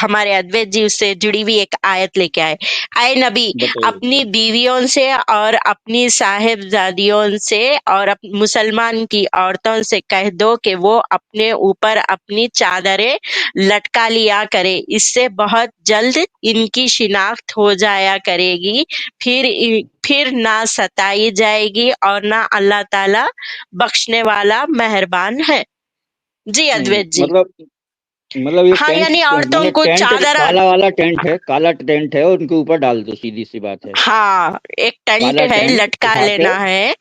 हमारे अद्वैत जी उससे जुड़ी हुई एक आयत लेके आए। आए नबी, अपनी बीवियों से और अपनी साहिबजादियों से और मुसलमान की औरतों से कह दो कि वो अपने ऊपर अपनी चादरें लटका लिया करे, इससे बहुत जल्द इनकी शिनाख्त हो जाया करेगी, फिर ना सताई जाएगी और ना अल्लाह ताला बख्शने वाला मेहरबान है। जी अद्वैत जी। मतलब ये हाँ, टेंट, यानी औरतों मैंने को टेंट चादर, काला वाला टेंट है, काला टेंट है, उनके ऊपर डाल दो, सीधी सी बात है। हाँ, एक टेंट काला है, टेंट लटका उठा के लेना है।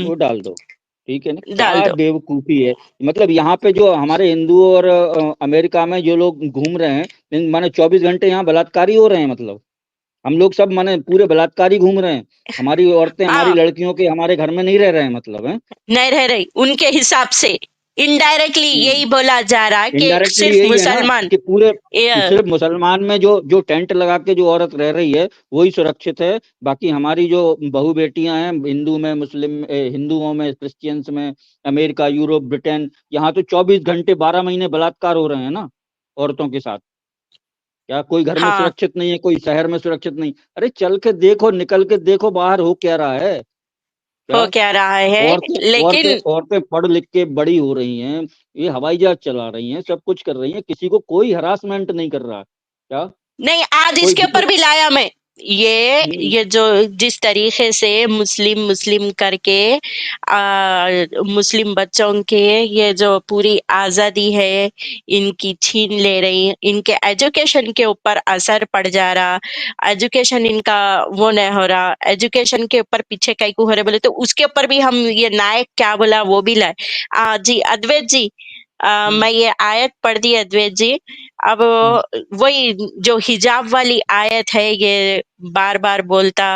वो डाल दो, ठीक है ना। डाल क्या दो। बेवकूफी है। मतलब यहाँ पे जो हमारे हिंदू और अमेरिका में जो लोग घूम रहे हैं, माने 24 घंटे यहाँ बलात्कारी हो रहे हैं। मतलब हम लोग सब माने पूरे बलात्कारी घूम रहे हैं। हमारी औरतें, हमारी हाँ, लड़कियों के हमारे घर में नहीं रह रहे हैं, मतलब है। नहीं रह रही उनके हिसाब से। इनडायरेक्टली यही बोला जा रहा है कि इनडायरेक्टली सिर्फ यही है ना मुसलमान। कि पूरे ये सिर्फ मुसलमान में जो जो टेंट लगा के जो औरत रह रही है वही सुरक्षित है। बाकी हमारी जो बहू बेटियां हैं, हिंदू में, मुस्लिम, हिंदुओं में, क्रिश्चियंस में, अमेरिका, यूरोप, ब्रिटेन, यहाँ तो 24 घंटे 12 महीने बलात्कार हो रहे हैं ना औरतों के साथ। क्या कोई घर में हाँ, सुरक्षित नहीं है, कोई शहर में सुरक्षित नहीं? अरे चल के देखो, निकल के देखो बाहर हो क्या रहा है। क्या हो क्या रहा है, औरतें औरतें लेकिन औरतें पढ़ लिख के बड़ी हो रही हैं, ये हवाई जहाज चला रही हैं, सब कुछ कर रही हैं, किसी को कोई हरासमेंट नहीं कर रहा। क्या नहीं, आज कोई इसके ऊपर भी लाया मैं। हम्म, ये जो जिस तरीके से मुस्लिम मुस्लिम करके मुस्लिम बच्चों के ये जो पूरी आजादी है इनकी छीन ले रही, इनके एजुकेशन के ऊपर असर पड़ जा रहा, एजुकेशन इनका वो नहीं हो रहा, एजुकेशन के ऊपर पीछे कई को हो रहे बोले, तो उसके ऊपर भी हम ये नायक क्या बोला वो भी लाए। जी अद्वैत जी, मैं ये आयत पढ़ दी अद्वैत जी। अब वही जो हिजाब वाली आयत है, ये बार बार बोलता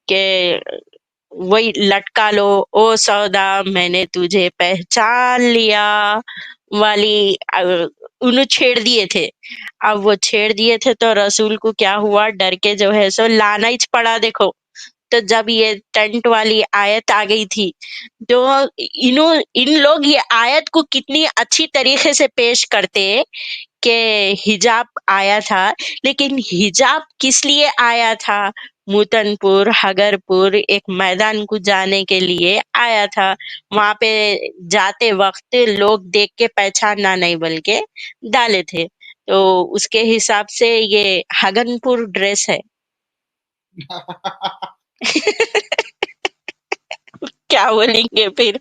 कि वही लटका लो ओ सौदा मैंने तुझे पहचान लिया वाली, उन्हें छेड़ दिए थे। अब वो छेड़ दिए थे तो रसूल को क्या हुआ, डर के जो है सो लाना ही पड़ा। देखो, तो जब ये टेंट वाली आयत आ गई थी तो इन लोग ये आयत को कितनी अच्छी तरीके से पेश करते कि हिजाब आया था, लेकिन हिजाब किस लिए आया था? मुतनपुर, हगरपुर एक मैदान को जाने के लिए आया था। वहां पे जाते वक्त लोग देख के पहचानना नहीं बल्कि डाले थे, तो उसके हिसाब से ये हगनपुर ड्रेस है। क्या बोलेंगे फिर?